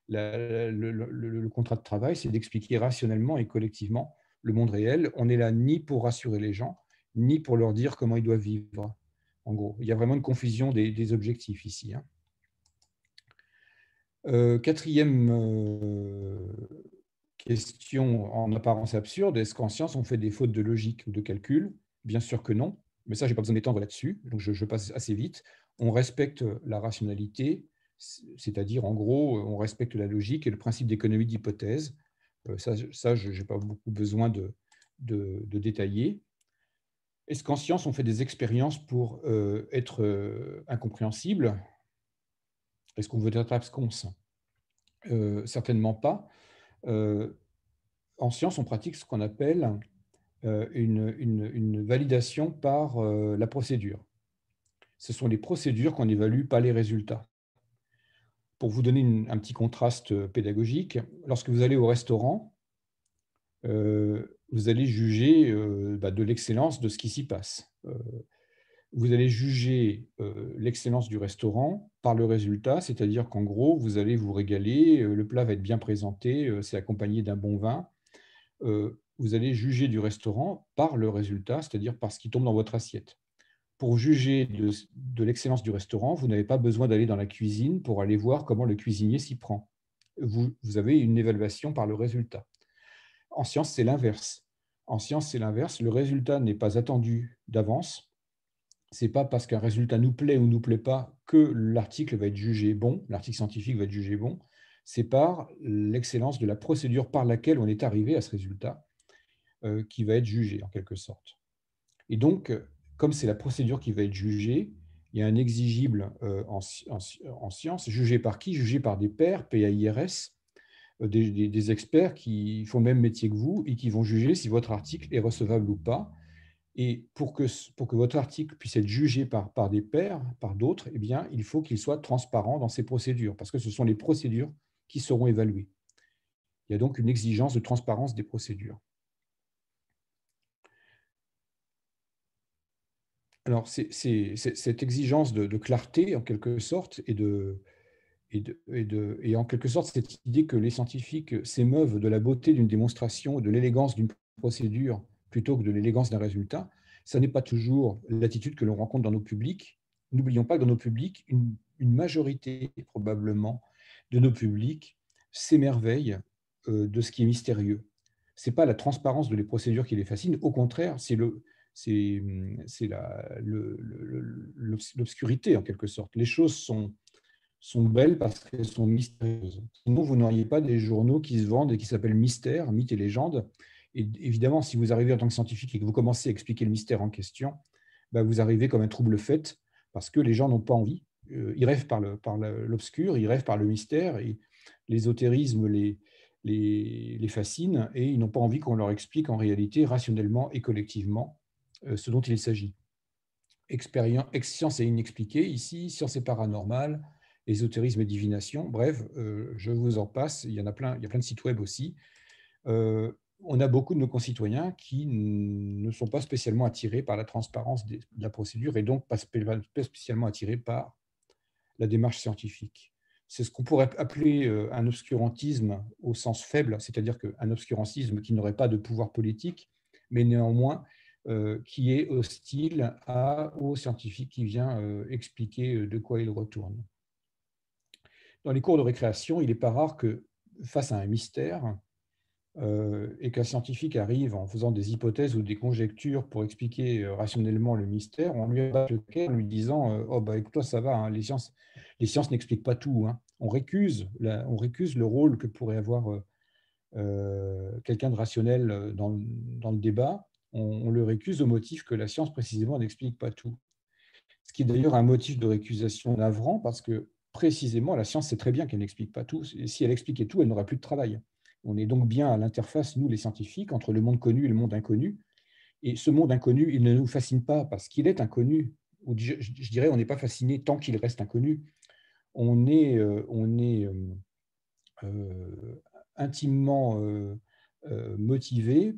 Le contrat de travail, c'est d'expliquer rationnellement et collectivement le monde réel. On n'est là ni pour rassurer les gens, ni pour leur dire comment ils doivent vivre. En gros, il y a vraiment une confusion des objectifs ici, hein. Quatrième question en apparence absurde, est-ce qu'en science, on fait des fautes de logique ou de calcul? Bien sûr que non, mais ça, je n'ai pas besoin d'étendre là-dessus, donc je passe assez vite. On respecte la rationalité, c'est-à-dire, en gros, on respecte la logique et le principe d'économie d'hypothèse. Ça je n'ai pas beaucoup besoin de détailler. Est-ce qu'en science, on fait des expériences pour être incompréhensible? Est-ce qu'on veut être absconce? Certainement pas. En science, on pratique ce qu'on appelle une validation par la procédure. Ce sont les procédures qu'on évalue, pas les résultats. Pour vous donner un petit contraste pédagogique, lorsque vous allez au restaurant, vous allez juger de l'excellence de ce qui s'y passe. Vous allez juger l'excellence du restaurant par le résultat, c'est-à-dire qu'en gros, vous allez vous régaler, le plat va être bien présenté, c'est accompagné d'un bon vin. Vous allez juger du restaurant par le résultat, c'est-à-dire par ce qui tombe dans votre assiette. Pour juger de l'excellence du restaurant, vous n'avez pas besoin d'aller dans la cuisine pour aller voir comment le cuisinier s'y prend. Vous avez une évaluation par le résultat. En science, c'est l'inverse. En science, c'est l'inverse. Le résultat n'est pas attendu d'avance. Ce n'est pas parce qu'un résultat nous plaît ou ne nous plaît pas que l'article va être jugé bon, l'article scientifique va être jugé bon. C'est par l'excellence de la procédure par laquelle on est arrivé à ce résultat qui va être jugé, en quelque sorte. Et donc, comme c'est la procédure qui va être jugée, il y a un exigible en sciences, jugé par qui? Jugé par des pairs, PAIRS, des experts qui font le même métier que vous et qui vont juger si votre article est recevable ou pas. Et pour que votre article puisse être jugé par des pairs, par d'autres, eh bien, il faut qu'il soit transparent dans ses procédures, parce que ce sont les procédures qui seront évaluées. Il y a donc une exigence de transparence des procédures. Alors, cette exigence de clarté, en quelque sorte, et en quelque sorte cette idée que les scientifiques s'émeuvent de la beauté d'une démonstration, de l'élégance d'une procédure, plutôt que de l'élégance d'un résultat, ça n'est pas toujours l'attitude que l'on rencontre dans nos publics. N'oublions pas que dans nos publics, une majorité probablement de nos publics s'émerveille de ce qui est mystérieux. Ce n'est pas la transparence de les procédures qui les fascine, au contraire, c'est l'obscurité en quelque sorte. Les choses sont belles parce qu'elles sont mystérieuses. Sinon, vous n'auriez pas des journaux qui se vendent et qui s'appellent Mystères, Mythes et légendes. Et évidemment, si vous arrivez en tant que scientifique et que vous commencez à expliquer le mystère en question, bah, vous arrivez comme un trouble fait parce que les gens n'ont pas envie. Ils rêvent par l'obscur, ils rêvent par le mystère, et l'ésotérisme les fascine, et ils n'ont pas envie qu'on leur explique en réalité, rationnellement et collectivement, ce dont il s'agit. Science et inexpliquée, ici, science et paranormal, ésotérisme et divination, bref, je vous en passe, il y a plein de sites web aussi. On a beaucoup de nos concitoyens qui ne sont pas spécialement attirés par la transparence de la procédure et donc pas spécialement attirés par la démarche scientifique. C'est ce qu'on pourrait appeler un obscurantisme au sens faible, c'est-à-dire un obscurantisme qui n'aurait pas de pouvoir politique, mais néanmoins qui est hostile au scientifique qui vient expliquer de quoi il retourne. Dans les cours de récréation, il n'est pas rare que, face à un mystère, et qu'un scientifique arrive en faisant des hypothèses ou des conjectures pour expliquer rationnellement le mystère, on lui abat le cœur en lui disant « Oh, bah, écoute-toi, ça va, hein, les sciences n'expliquent pas tout. Hein. » On récuse le rôle que pourrait avoir quelqu'un de rationnel dans le débat. On le récuse au motif que la science, précisément, n'explique pas tout. Ce qui est d'ailleurs un motif de récusation navrant, parce que, précisément, la science sait très bien qu'elle n'explique pas tout. Et si elle expliquait tout, elle n'aurait plus de travail. On est donc bien à l'interface, nous les scientifiques, entre le monde connu et le monde inconnu. Et ce monde inconnu, il ne nous fascine pas parce qu'il est inconnu. Ou je dirais, on n'est pas fasciné tant qu'il reste inconnu. On est intimement motivé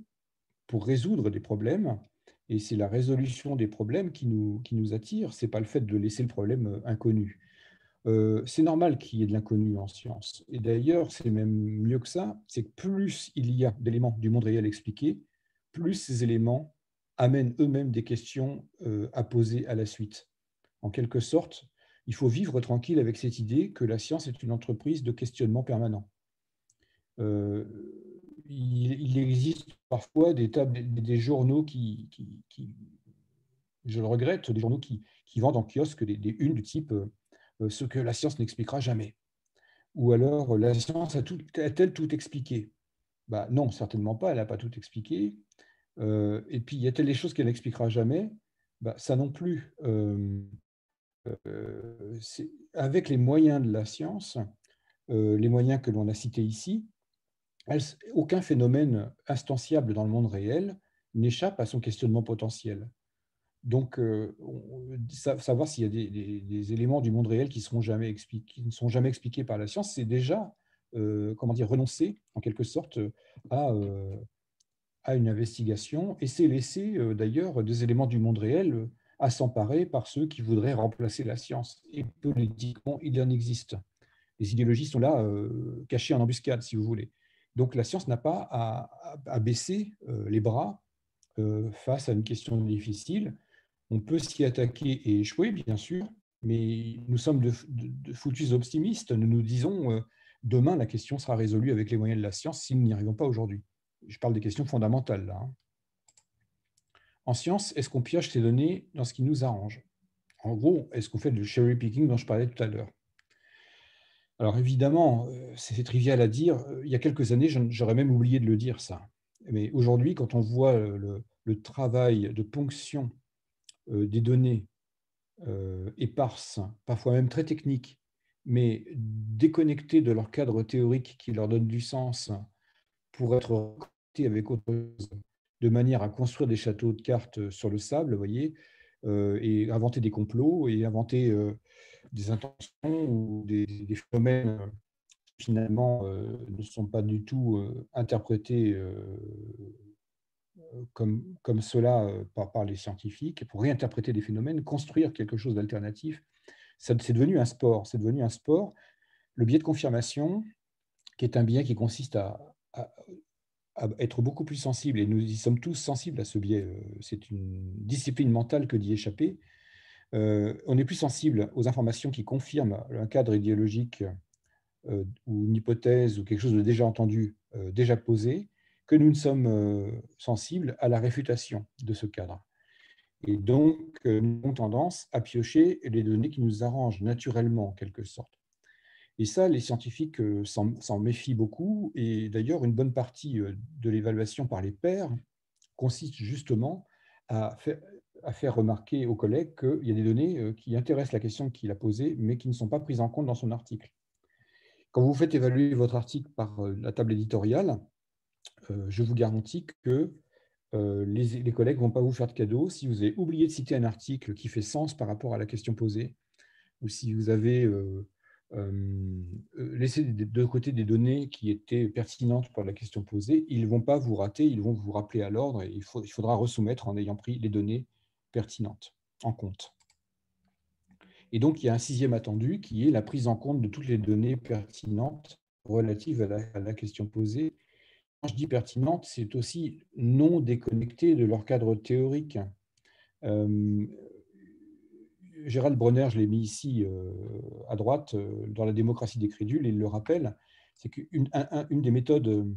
pour résoudre des problèmes. Et c'est la résolution des problèmes qui nous attire. Ce n'est pas le fait de laisser le problème inconnu. C'est normal qu'il y ait de l'inconnu en science. Et d'ailleurs, c'est même mieux que ça, c'est que plus il y a d'éléments du monde réel expliqués, plus ces éléments amènent eux-mêmes des questions à poser à la suite. En quelque sorte, il faut vivre tranquille avec cette idée que la science est une entreprise de questionnement permanent. Il existe parfois des journaux qui, je le regrette, des journaux qui vendent en kiosque des unes du type ce que la science n'expliquera jamais. Ou alors, la science a-t-elle tout expliqué? Bah, non, certainement pas, elle n'a pas tout expliqué. Et puis, y a-t-il des choses qu'elle n'expliquera jamais? Bah, ça non plus. Avec les moyens de la science, les moyens que l'on a cités ici, aucun phénomène instanciable dans le monde réel n'échappe à son questionnement potentiel. Donc, savoir s'il y a des éléments du monde réel qui ne seront jamais expliqués par la science, c'est déjà renoncer en quelque sorte à une investigation, et c'est laisser d'ailleurs des éléments du monde réel à s'emparer par ceux qui voudraient remplacer la science. Et politiquement, il en existe. Les idéologies sont là, cachées en embuscade, si vous voulez. Donc la science n'a pas à baisser les bras face à une question difficile. On peut s'y attaquer et échouer, bien sûr, mais nous sommes de foutus optimistes. Nous nous disons, demain, la question sera résolue avec les moyens de la science si nous n'y arrivons pas aujourd'hui. Je parle des questions fondamentales, là. En science, est-ce qu'on pioche ces données dans ce qui nous arrange? En gros, est-ce qu'on fait le cherry picking dont je parlais tout à l'heure? Alors évidemment, c'est trivial à dire. Il y a quelques années, j'aurais même oublié de le dire, ça. Mais aujourd'hui, quand on voit le travail de ponction des données éparses, parfois même très techniques, mais déconnectées de leur cadre théorique qui leur donne du sens pour être reconnectées avec autre chose, de manière à construire des châteaux de cartes sur le sable, vous voyez, et inventer des complots et inventer des intentions ou des phénomènes qui finalement ne sont pas du tout interprétés comme cela par les scientifiques, pour réinterpréter des phénomènes, construire quelque chose d'alternatif. C'est devenu un sport. C'est devenu un sport. Le biais de confirmation, qui est un biais qui consiste à être beaucoup plus sensible, et nous y sommes tous sensibles à ce biais. C'est une discipline mentale que d'y échapper. On est plus sensible aux informations qui confirment un cadre idéologique ou une hypothèse ou quelque chose de déjà entendu, déjà posé, que nous ne sommes sensibles à la réfutation de ce cadre. Et donc, nous avons tendance à piocher les données qui nous arrangent naturellement, en quelque sorte. Et ça, les scientifiques s'en méfient beaucoup. Et d'ailleurs, une bonne partie de l'évaluation par les pairs consiste justement à faire remarquer aux collègues qu'il y a des données qui intéressent la question qu'il a posée, mais qui ne sont pas prises en compte dans son article. Quand vous faites évaluer votre article par la table éditoriale, je vous garantis que les collègues ne vont pas vous faire de cadeau. Si vous avez oublié de citer un article qui fait sens par rapport à la question posée, ou si vous avez laissé de côté des données qui étaient pertinentes pour la question posée, ils ne vont pas vous rater, ils vont vous rappeler à l'ordre et il faudra resoumettre en ayant pris les données pertinentes en compte. Et donc, il y a un sixième attendu qui est la prise en compte de toutes les données pertinentes relatives à la question posée. Quand je dis pertinente, c'est aussi non déconnecté de leur cadre théorique. Gérald Bronner, je l'ai mis ici à droite, dans La démocratie des crédules, il le rappelle, c'est qu'une des méthodes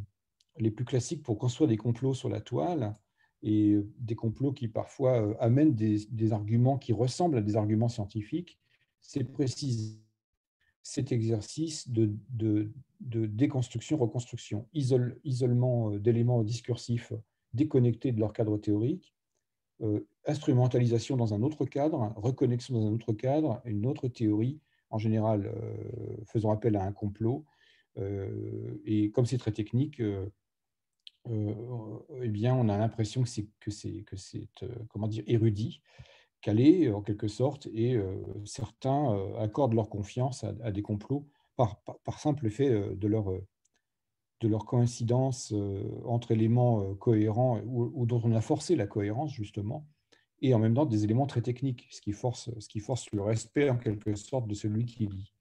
les plus classiques pour construire des complots sur la toile, et des complots qui parfois amènent des arguments qui ressemblent à des arguments scientifiques, c'est précisément cet exercice de déconstruction-reconstruction, isolement d'éléments discursifs déconnectés de leur cadre théorique, instrumentalisation dans un autre cadre, reconnexion dans un autre cadre, une autre théorie, en général faisant appel à un complot. Et comme c'est très technique, eh bien, on a l'impression que c'est comment dire, érudit, calé en quelque sorte, et certains accordent leur confiance à des complots par simple fait de leur coïncidence entre éléments cohérents ou dont on a forcé la cohérence, justement, et en même temps des éléments très techniques, ce qui force le respect en quelque sorte de celui qui lit.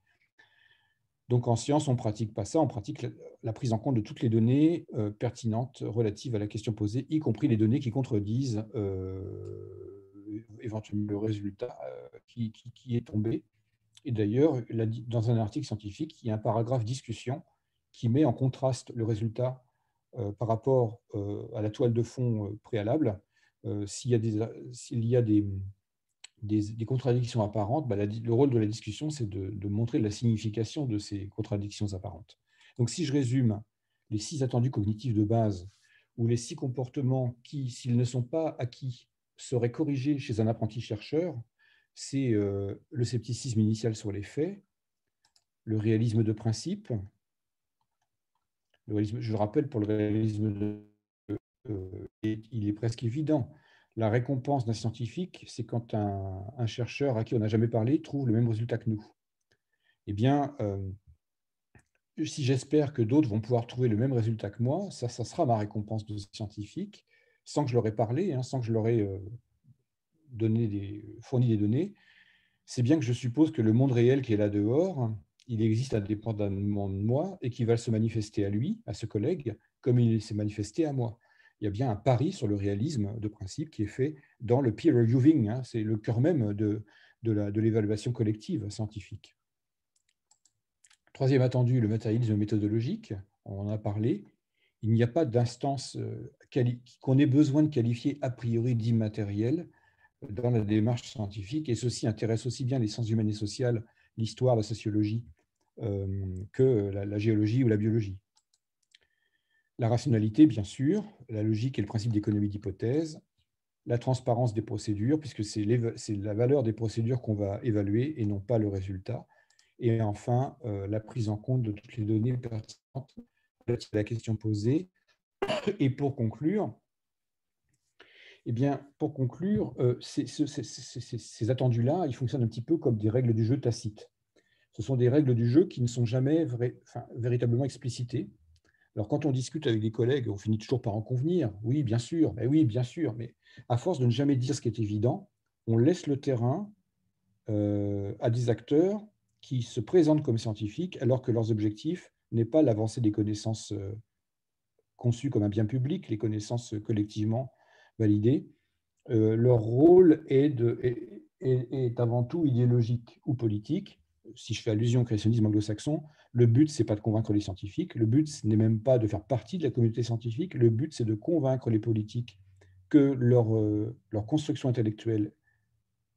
Donc en science, on ne pratique pas ça, on pratique la prise en compte de toutes les données pertinentes relatives à la question posée, y compris les données qui contredisent éventuellement le résultat qui est tombé. Et d'ailleurs, dans un article scientifique, il y a un paragraphe discussion qui met en contraste le résultat par rapport à la toile de fond préalable. S'il y a des contradictions apparentes, le rôle de la discussion, c'est de montrer la signification de ces contradictions apparentes. Donc, si je résume les 6 attendus cognitifs de base, ou les 6 comportements qui, s'ils ne sont pas acquis, seraient corrigés chez un apprenti chercheur, c'est le scepticisme initial sur les faits, le réalisme de principe. Je le rappelle, pour le réalisme il est presque évident. La récompense d'un scientifique, c'est quand un chercheur à qui on n'a jamais parlé trouve le même résultat que nous. Eh bien, si j'espère que d'autres vont pouvoir trouver le même résultat que moi, ça sera ma récompense de scientifique, sans que je leur ai parlé, sans que je leur ai fourni des données. C'est bien que je suppose que le monde réel qui est là dehors, il existe indépendamment de moi et qui va se manifester à lui, à ce collègue, comme il s'est manifesté à moi. Il y a bien un pari sur le réalisme de principe qui est fait dans le peer reviewing. C'est le cœur même de l'évaluation collective scientifique. Troisième attendu, le matérialisme méthodologique. On en a parlé. Il n'y a pas d'instance qu'on ait besoin de qualifier a priori d'immatériel dans la démarche scientifique, et ceci intéresse aussi bien les sciences humaines et sociales, l'histoire, la sociologie, que la géologie ou la biologie. La rationalité, bien sûr, la logique et le principe d'économie d'hypothèse, la transparence des procédures, puisque c'est la valeur des procédures qu'on va évaluer et non pas le résultat. Et enfin, la prise en compte de toutes les données pertinentes à la question posée. Et pour conclure, ces attendus-là, ils fonctionnent un petit peu comme des règles du jeu tacites. Ce sont des règles du jeu qui ne sont jamais véritablement explicitées. Alors, quand on discute avec des collègues, on finit toujours par en convenir. Oui, bien sûr, mais à force de ne jamais dire ce qui est évident, on laisse le terrain à des acteurs qui se présentent comme scientifiques alors que leurs objectifs n'est pas l'avancée des connaissances conçues comme un bien public, les connaissances collectivement validées. Leur rôle est avant tout idéologique ou politique. Si je fais allusion au créationnisme anglo-saxon, le but, ce n'est pas de convaincre les scientifiques, le but, ce n'est même pas de faire partie de la communauté scientifique, le but, c'est de convaincre les politiques que leur construction intellectuelle,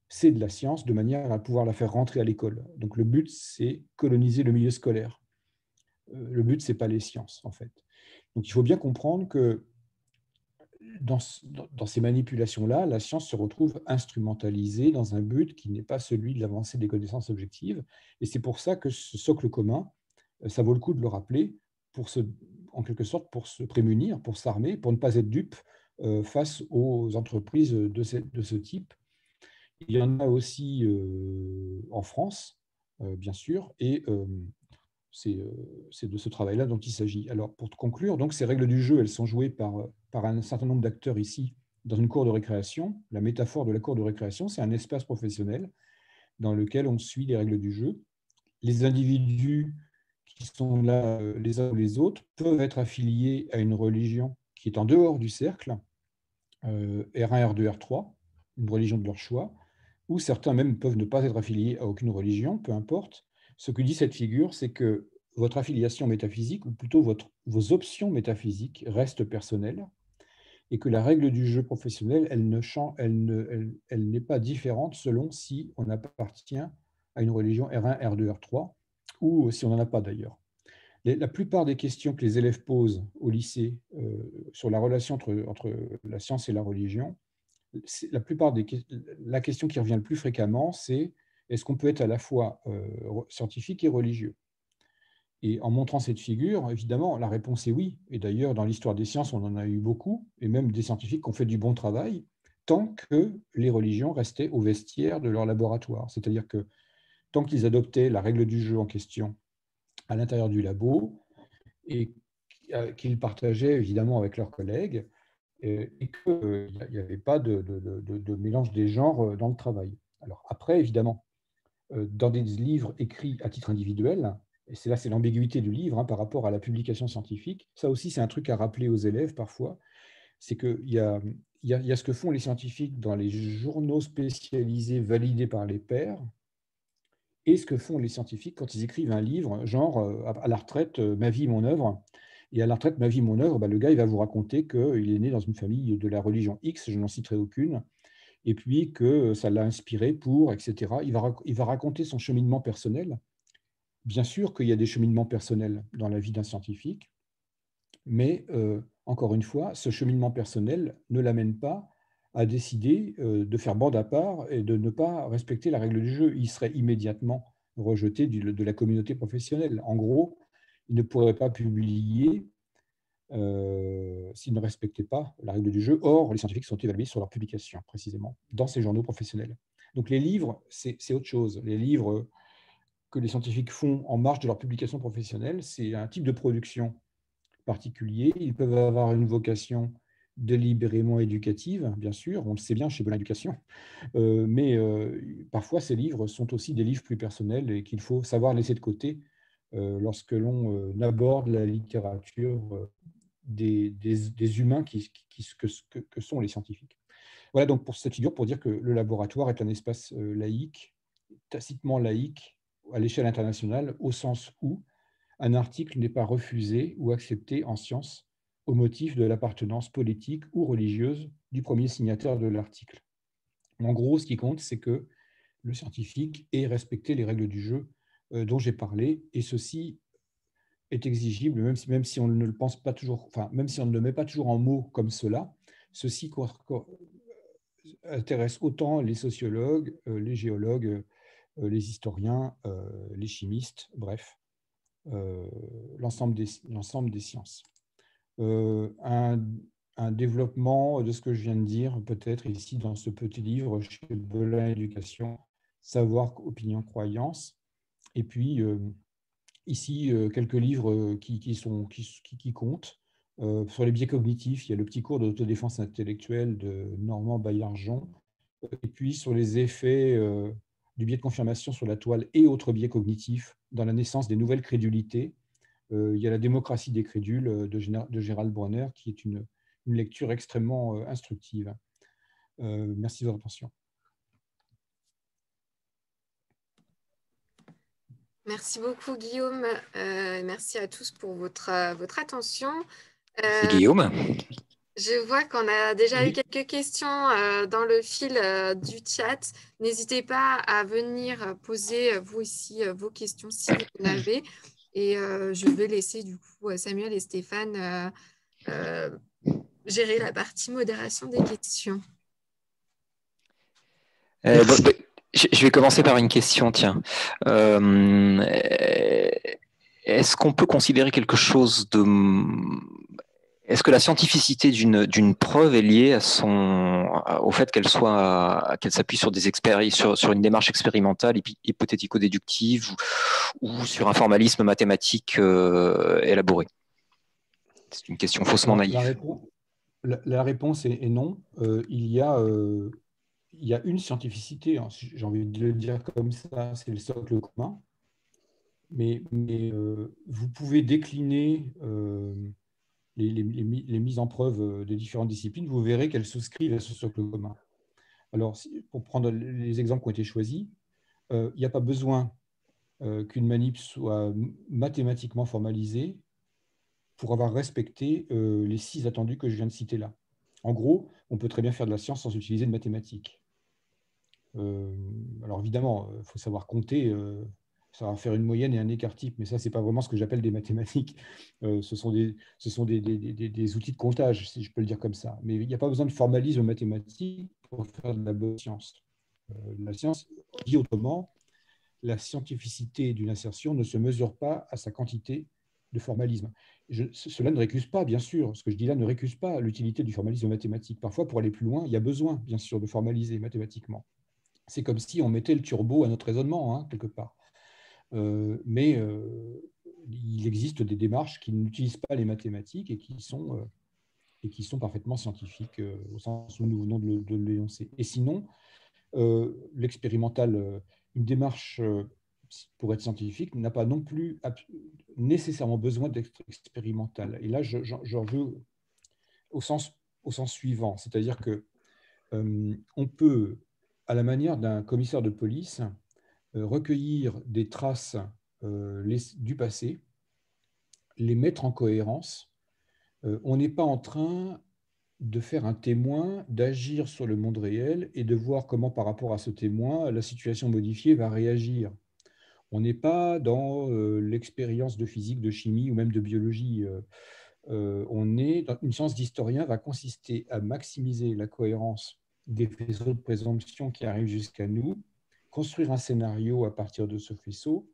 c'est de la science, de manière à pouvoir la faire rentrer à l'école. Donc le but, c'est coloniser le milieu scolaire. Le but, ce n'est pas les sciences, en fait. Donc il faut bien comprendre que dans ces manipulations-là, la science se retrouve instrumentalisée dans un but qui n'est pas celui de l'avancée des connaissances objectives. Et c'est pour ça que ce socle commun, ça vaut le coup de le rappeler, en quelque sorte pour se prémunir, pour s'armer, pour ne pas être dupe face aux entreprises de ce type. Il y en a aussi en France, bien sûr, et c'est de ce travail-là dont il s'agit. Alors, pour conclure, donc, ces règles du jeu, elles sont jouées par un certain nombre d'acteurs ici dans une cour de récréation. La métaphore de la cour de récréation, c'est un espace professionnel dans lequel on suit les règles du jeu. Les individus qui sont là, les uns ou les autres, peuvent être affiliés à une religion qui est en dehors du cercle, R1, R2, R3, une religion de leur choix, ou certains même peuvent ne pas être affiliés à aucune religion, peu importe. Ce que dit cette figure, c'est que votre affiliation métaphysique, ou plutôt vos options métaphysiques, restent personnelles, et que la règle du jeu professionnel, elle n'est pas différente selon si on appartient à une religion R1, R2, R3, ou si on n'en a pas d'ailleurs. La plupart des questions que les élèves posent au lycée sur la relation entre la science et la religion, la question qui revient le plus fréquemment, c'est est-ce qu'on peut être à la fois scientifique et religieux? Et en montrant cette figure, évidemment, la réponse est oui. Et d'ailleurs, dans l'histoire des sciences, on en a eu beaucoup, et même des scientifiques qui ont fait du bon travail, tant que les religions restaient au vestiaire de leur laboratoire. C'est-à-dire que tant qu'ils adoptaient la règle du jeu en question à l'intérieur du labo, et qu'ils partageaient évidemment avec leurs collègues, et qu'il n'y avait pas de mélange des genres dans le travail. Alors après, évidemment, dans des livres écrits à titre individuel, et c'est l'ambiguïté du livre par rapport à la publication scientifique, ça aussi c'est un truc à rappeler aux élèves parfois, c'est qu'il y a ce que font les scientifiques dans les journaux spécialisés validés par les pairs, et ce que font les scientifiques quand ils écrivent un livre, genre à la retraite, ma vie, mon œuvre. Et à la retraite, ma vie, mon œuvre, le gars, il va vous raconter qu'il est né dans une famille de la religion X, je n'en citerai aucune, et puis que ça l'a inspiré pour, etc. Il va raconter son cheminement personnel. Bien sûr qu'il y a des cheminements personnels dans la vie d'un scientifique, mais encore une fois, ce cheminement personnel ne l'amène pas à décider de faire bande à part et de ne pas respecter la règle du jeu. Il serait immédiatement rejeté de la communauté professionnelle. En gros, il ne pourrait pas publier s'il ne respectait pas la règle du jeu. Or, les scientifiques sont évalués sur leur publication, précisément, dans ces journaux professionnels. Donc les livres, c'est autre chose. Les livres que les scientifiques font en marge de leur publication professionnelle, c'est un type de production particulier. Ils peuvent avoir une vocation délibérément éducative, bien sûr, on le sait bien chez Belin Éducation, mais parfois ces livres sont aussi des livres plus personnels et qu'il faut savoir laisser de côté lorsque l'on aborde la littérature des humains que sont les scientifiques. Voilà donc pour cette figure, pour dire que le laboratoire est un espace laïque, tacitement laïque, à l'échelle internationale, au sens où un article n'est pas refusé ou accepté en sciences au motif de l'appartenance politique ou religieuse du premier signataire de l'article. En gros, ce qui compte, c'est que le scientifique ait respecté les règles du jeu dont j'ai parlé, et ceci est exigible, même si on ne le pense pas toujours, enfin, même si on ne le met pas toujours en mots comme cela, ceci intéresse autant les sociologues, les géologues, les historiens, les chimistes, bref, l'ensemble des sciences. Un développement de ce que je viens de dire, peut-être ici dans ce petit livre chez Belin Éducation, Savoir, opinion, croyance. Et puis, ici, quelques livres qui comptent. Sur les biais cognitifs, il y a le petit cours d'autodéfense intellectuelle de Normand Baillargeon. Et puis, sur les effets du biais de confirmation sur la toile et autres biais cognitifs dans la naissance des nouvelles crédulités, il y a La démocratie des crédules de Gérald Bronner, qui est une lecture extrêmement instructive. Merci de votre attention. Merci beaucoup, Guillaume. Merci à tous pour votre attention. Merci, Guillaume. Je vois qu'on a déjà eu Oui. quelques questions dans le fil du chat. N'hésitez pas à venir poser, vous aussi, vos questions si vous en avez. Et je vais laisser du coup Samuel et Stéphane gérer la partie modération des questions. Je vais commencer par une question, tiens. Est-ce qu'on peut considérer quelque chose de... Est-ce que la scientificité d'une preuve est liée au fait qu'elle s'appuie sur sur une démarche expérimentale, hypothético-déductive ou sur un formalisme mathématique élaboré? C'est une question faussement naïve. La réponse est non. Il y a une scientificité, hein, j'ai envie de le dire comme ça, c'est le socle commun. Mais vous pouvez décliner les mises en preuve des différentes disciplines, vous verrez qu'elles souscrivent à ce socle commun. Alors, pour prendre les exemples qui ont été choisis, il n'y a pas besoin qu'une manip soit mathématiquement formalisée pour avoir respecté les 6 attendus que je viens de citer là. En gros, on peut très bien faire de la science sans utiliser de mathématiques. Alors évidemment, il faut savoir compter, ça va faire une moyenne et un écart type, mais ça, ce n'est pas vraiment ce que j'appelle des mathématiques. Ce sont des outils de comptage, si je peux le dire comme ça. Mais il n'y a pas besoin de formalisme mathématique pour faire de la bonne science. La science, dit autrement, la scientificité d'une assertion ne se mesure pas à sa quantité de formalisme. Cela ne récuse pas, bien sûr, ce que je dis là ne récuse pas l'utilité du formalisme mathématique. Parfois, pour aller plus loin, il y a besoin, bien sûr, de formaliser mathématiquement. C'est comme si on mettait le turbo à notre raisonnement, hein, quelque part. Mais il existe des démarches qui n'utilisent pas les mathématiques et qui sont parfaitement scientifiques au sens où nous venons de l'énoncer. Et sinon, l'expérimental, une démarche pour être scientifique n'a pas non plus nécessairement besoin d'être expérimental. Et là, j'en veux au sens suivant, c'est-à-dire que on peut, à la manière d'un commissaire de police, recueillir des traces du passé, les mettre en cohérence. On n'est pas en train de faire un témoin, d'agir sur le monde réel et de voir comment, par rapport à ce témoin, la situation modifiée va réagir. On n'est pas dans l'expérience de physique, de chimie ou même de biologie. On est dans une science d'historien va consister à maximiser la cohérence des faisceaux de présomption qui arrivent jusqu'à nous, construire un scénario à partir de ce faisceau.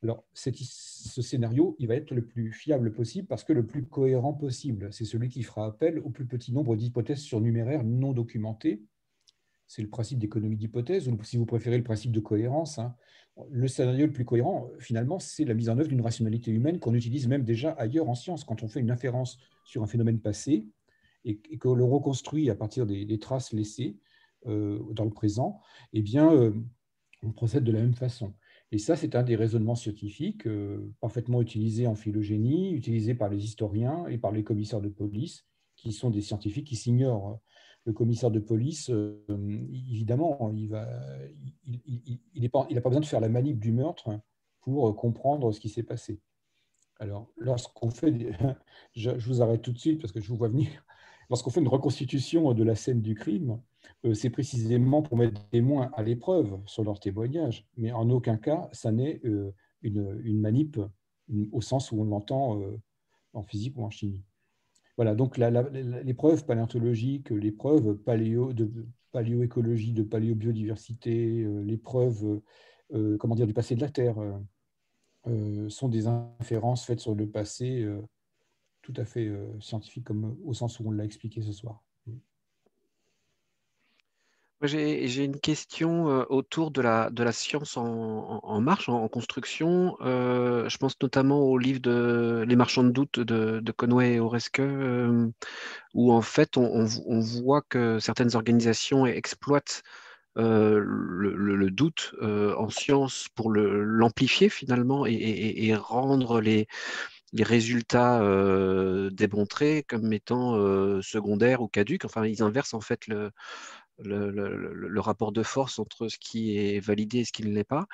Alors, ce scénario, il va être le plus fiable possible parce que le plus cohérent possible. C'est celui qui fera appel au plus petit nombre d'hypothèses surnuméraires non documentées. C'est le principe d'économie d'hypothèses, ou si vous préférez le principe de cohérence. Hein. Le scénario le plus cohérent, finalement, c'est la mise en œuvre d'une rationalité humaine qu'on utilise même déjà ailleurs en science. Quand on fait une inférence sur un phénomène passé et qu'on le reconstruit à partir des traces laissées dans le présent, eh bien, on procède de la même façon. Et ça, c'est un des raisonnements scientifiques parfaitement utilisés en phylogénie, utilisés par les historiens et par les commissaires de police, qui sont des scientifiques qui s'ignorent. Le commissaire de police, évidemment, il n'a pas besoin de faire la manip du meurtre pour comprendre ce qui s'est passé. Alors, lorsqu'on fait, je vous arrête tout de suite parce que je vous vois venir. Lorsqu'on fait une reconstitution de la scène du crime, c'est précisément pour mettre des témoins à l'épreuve sur leur témoignage, mais en aucun cas, ça n'est une manip au sens où on l'entend en physique ou en chimie. Voilà, donc les preuves paléontologiques, les preuves de paléoécologie, de paléobiodiversité, les preuves comment dire, du passé de la Terre sont des inférences faites sur le passé tout à fait scientifique, comme au sens où on l'a expliqué ce soir. J'ai une question autour de la science en marche, en construction. Je pense notamment au livre de Les marchands de doute de Conway et Oresque, où en fait on voit que certaines organisations exploitent le doute en science pour l'amplifier finalement et rendre les résultats démontrés comme étant secondaires ou caducs. Enfin, ils inversent en fait le rapport de force entre ce qui est validé et ce qui ne l'est pas.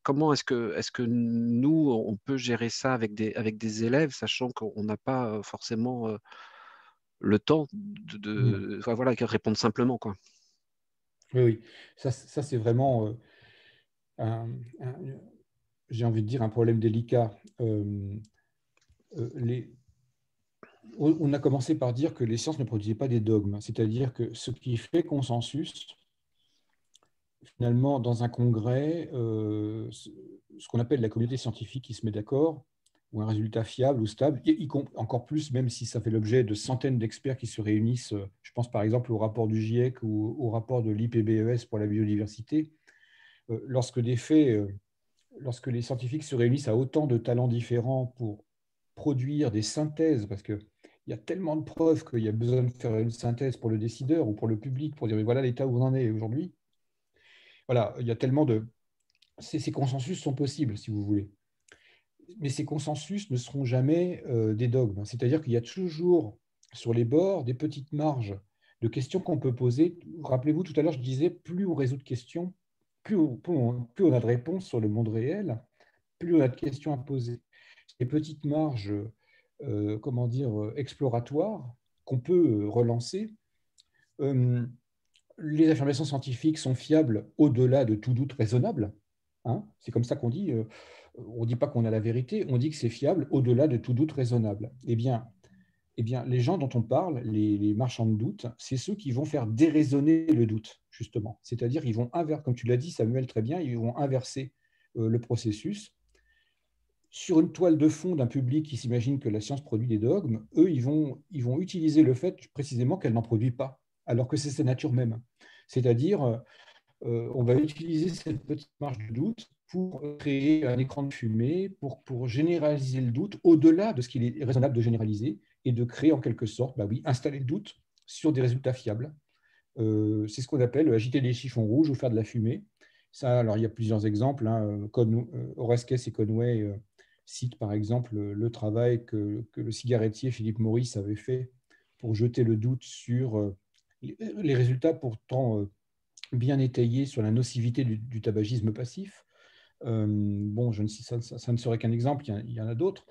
Comment est-ce que nous, on peut gérer ça avec des élèves, sachant qu'on n'a pas forcément le temps enfin, voilà, répondre simplement, quoi. Oui, oui. Ça c'est vraiment, un- un- j'ai envie de dire, un problème délicat. Les, on a commencé par dire que les sciences ne produisaient pas des dogmes, c'est-à-dire que ce qui fait consensus, finalement, dans un congrès, ce qu'on appelle la communauté scientifique qui se met d'accord, ou un résultat fiable ou stable, encore plus, même si ça fait l'objet de centaines d'experts qui se réunissent, je pense par exemple au rapport du GIEC ou au rapport de l'IPBES pour la biodiversité, lorsque des faits, lorsque les scientifiques se réunissent à autant de talents différents pour produire des synthèses, parce qu'il y a tellement de preuves qu'il y a besoin de faire une synthèse pour le décideur ou pour le public, pour dire mais voilà l'état où on en est aujourd'hui. Voilà, il y a tellement de... Ces consensus sont possibles, si vous voulez. Mais ces consensus ne seront jamais des dogmes. C'est-à-dire qu'il y a toujours sur les bords des petites marges de questions qu'on peut poser. Rappelez-vous, tout à l'heure, je disais, plus on résout de questions, plus on a de réponses sur le monde réel, plus on a de questions à poser. Des petites marges, comment dire, exploratoires qu'on peut relancer. Les affirmations scientifiques sont fiables au-delà de tout doute raisonnable. Hein, c'est comme ça qu'on dit. On ne dit pas qu'on a la vérité, on dit que c'est fiable au-delà de tout doute raisonnable. Eh bien, les gens dont on parle, les marchands de doute, c'est ceux qui vont faire déraisonner le doute, justement. C'est-à-dire, ils vont inverser, comme tu l'as dit, Samuel, très bien, ils vont inverser le processus. Sur une toile de fond d'un public qui s'imagine que la science produit des dogmes, eux, ils vont utiliser le fait précisément qu'elle n'en produit pas, alors que c'est sa nature même. C'est-à-dire, on va utiliser cette petite marge de doute pour créer un écran de fumée, pour généraliser le doute au-delà de ce qu'il est raisonnable de généraliser et de créer en quelque sorte, bah oui, installer le doute sur des résultats fiables. C'est ce qu'on appelle agiter des chiffons rouges ou faire de la fumée. Ça, alors, il y a plusieurs exemples. Hein. Oresques et Conway citent par exemple le travail que le cigarettier Philippe Maurice avait fait pour jeter le doute sur les résultats pourtant bien étayés sur la nocivité du tabagisme passif. Bon, ça ne serait qu'un exemple, il y en a d'autres.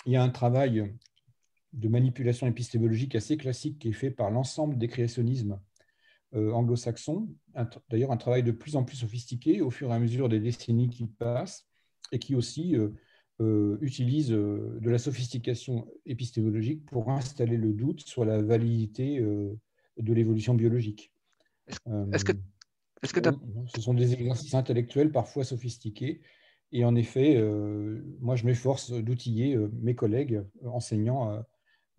Il y a un travail de manipulation épistémologique assez classique qui est fait par l'ensemble des créationnismes anglo-saxons, d'ailleurs un travail de plus en plus sophistiqué au fur et à mesure des décennies qui passent, et qui aussi utilise de la sophistication épistémologique pour installer le doute sur la validité de l'évolution biologique. Est-ce que Ce sont des exercices intellectuels parfois sophistiqués. Et en effet, moi, je m'efforce d'outiller mes collègues enseignants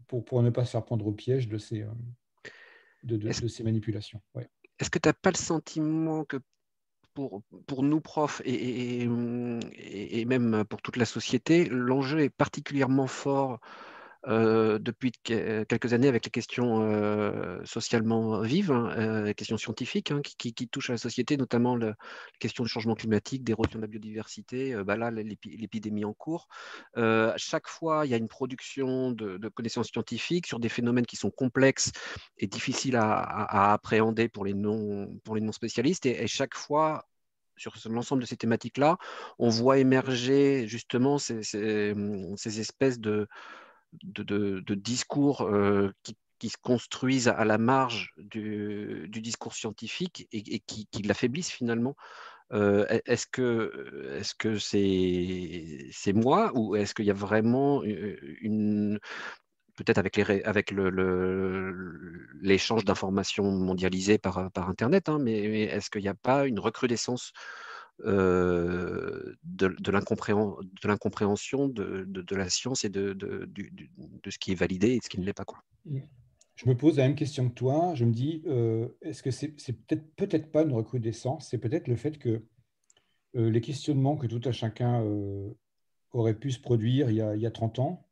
pour ne pas se faire prendre au piège de ces manipulations. Ouais. est-ce que tu n'as pas le sentiment que pour nous profs et même pour toute la société, l'enjeu est particulièrement fort depuis quelques années avec les questions socialement vives, hein, les questions scientifiques hein, qui touchent à la société, notamment la question du changement climatique, d'érosion de la biodiversité, là, l'épidémie en cours. À chaque fois, il y a une production de connaissances scientifiques sur des phénomènes qui sont complexes et difficiles à appréhender pour les non spécialistes. Et chaque fois, sur l'ensemble de ces thématiques-là, on voit émerger justement ces espèces de discours qui se construisent à la marge du discours scientifique et qui l'affaiblissent finalement. Est-ce que c'est moi ou est-ce qu'il y a vraiment peut-être avec l'échange d'informations mondialisées par Internet, hein, mais est-ce qu'il n'y a pas une recrudescence de l'incompréhension de la science et de ce qui est validé et de ce qui ne l'est pas, quoi. Je me pose la même question que toi. Je me dis, est-ce que c'est peut-être pas une recrudescence, c'est peut-être le fait que les questionnements que tout un chacun aurait pu se produire il y a 30 ans,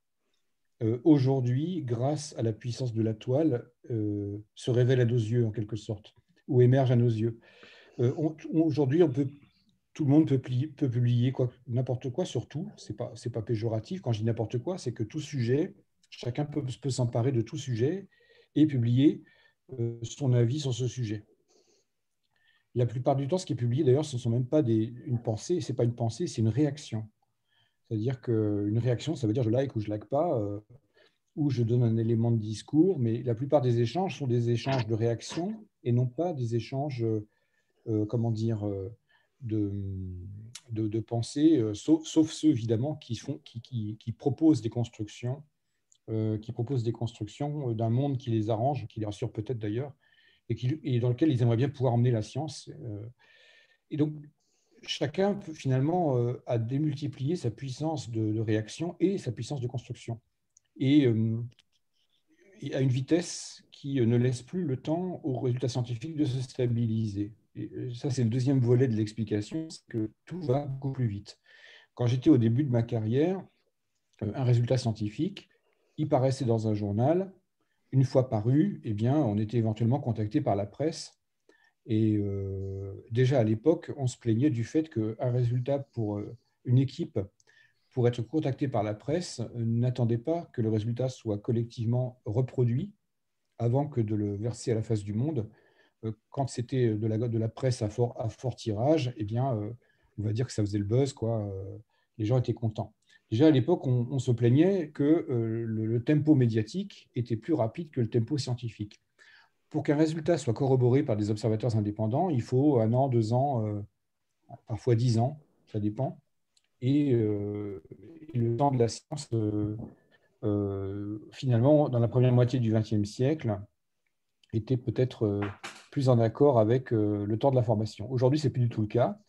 aujourd'hui, grâce à la puissance de la toile, se révèlent à nos yeux en quelque sorte, ou émergent à nos yeux. Aujourd'hui, tout le monde peut publier n'importe quoi sur tout. C'est pas péjoratif. Quand je dis n'importe quoi, c'est que tout sujet, chacun peut s'emparer de tout sujet et publier son avis sur ce sujet. La plupart du temps, ce qui est publié, d'ailleurs, ce ne sont même pas une pensée. Ce n'est pas une pensée, c'est une réaction. C'est-à-dire qu'une réaction, ça veut dire je like ou je like pas, ou je donne un élément de discours, mais la plupart des échanges sont des échanges de réaction et non pas des échanges, comment dire, de pensée, sauf ceux, évidemment, qui proposent des constructions, d'un monde qui les arrange, qui les rassure peut-être d'ailleurs, et dans lequel ils aimeraient bien pouvoir emmener la science. Et donc, chacun peut, finalement a démultiplié sa puissance de réaction et sa puissance de construction. Et à une vitesse qui ne laisse plus le temps aux résultats scientifiques de se stabiliser. Et ça, c'est le deuxième volet de l'explication, c'est que tout va beaucoup plus vite. Quand j'étais au début de ma carrière, un résultat scientifique, il paraissait dans un journal, une fois paru, eh bien, on était éventuellement contacté par la presse. Et déjà à l'époque, on se plaignait du fait qu'un résultat pour une équipe, pour être contacté par la presse, n'attendait pas que le résultat soit collectivement reproduit avant que de le verser à la face du monde. Quand c'était de la presse à fort tirage, eh bien, on va dire que ça faisait le buzz, quoi. Les gens étaient contents. Déjà à l'époque, on se plaignait que le tempo médiatique était plus rapide que le tempo scientifique. Pour qu'un résultat soit corroboré par des observateurs indépendants, il faut 1 an, 2 ans, parfois 10 ans, ça dépend. Et le temps de la science, finalement, dans la première moitié du XXe siècle, était peut-être plus en accord avec le temps de l'information. Aujourd'hui, ce n'est plus du tout le cas.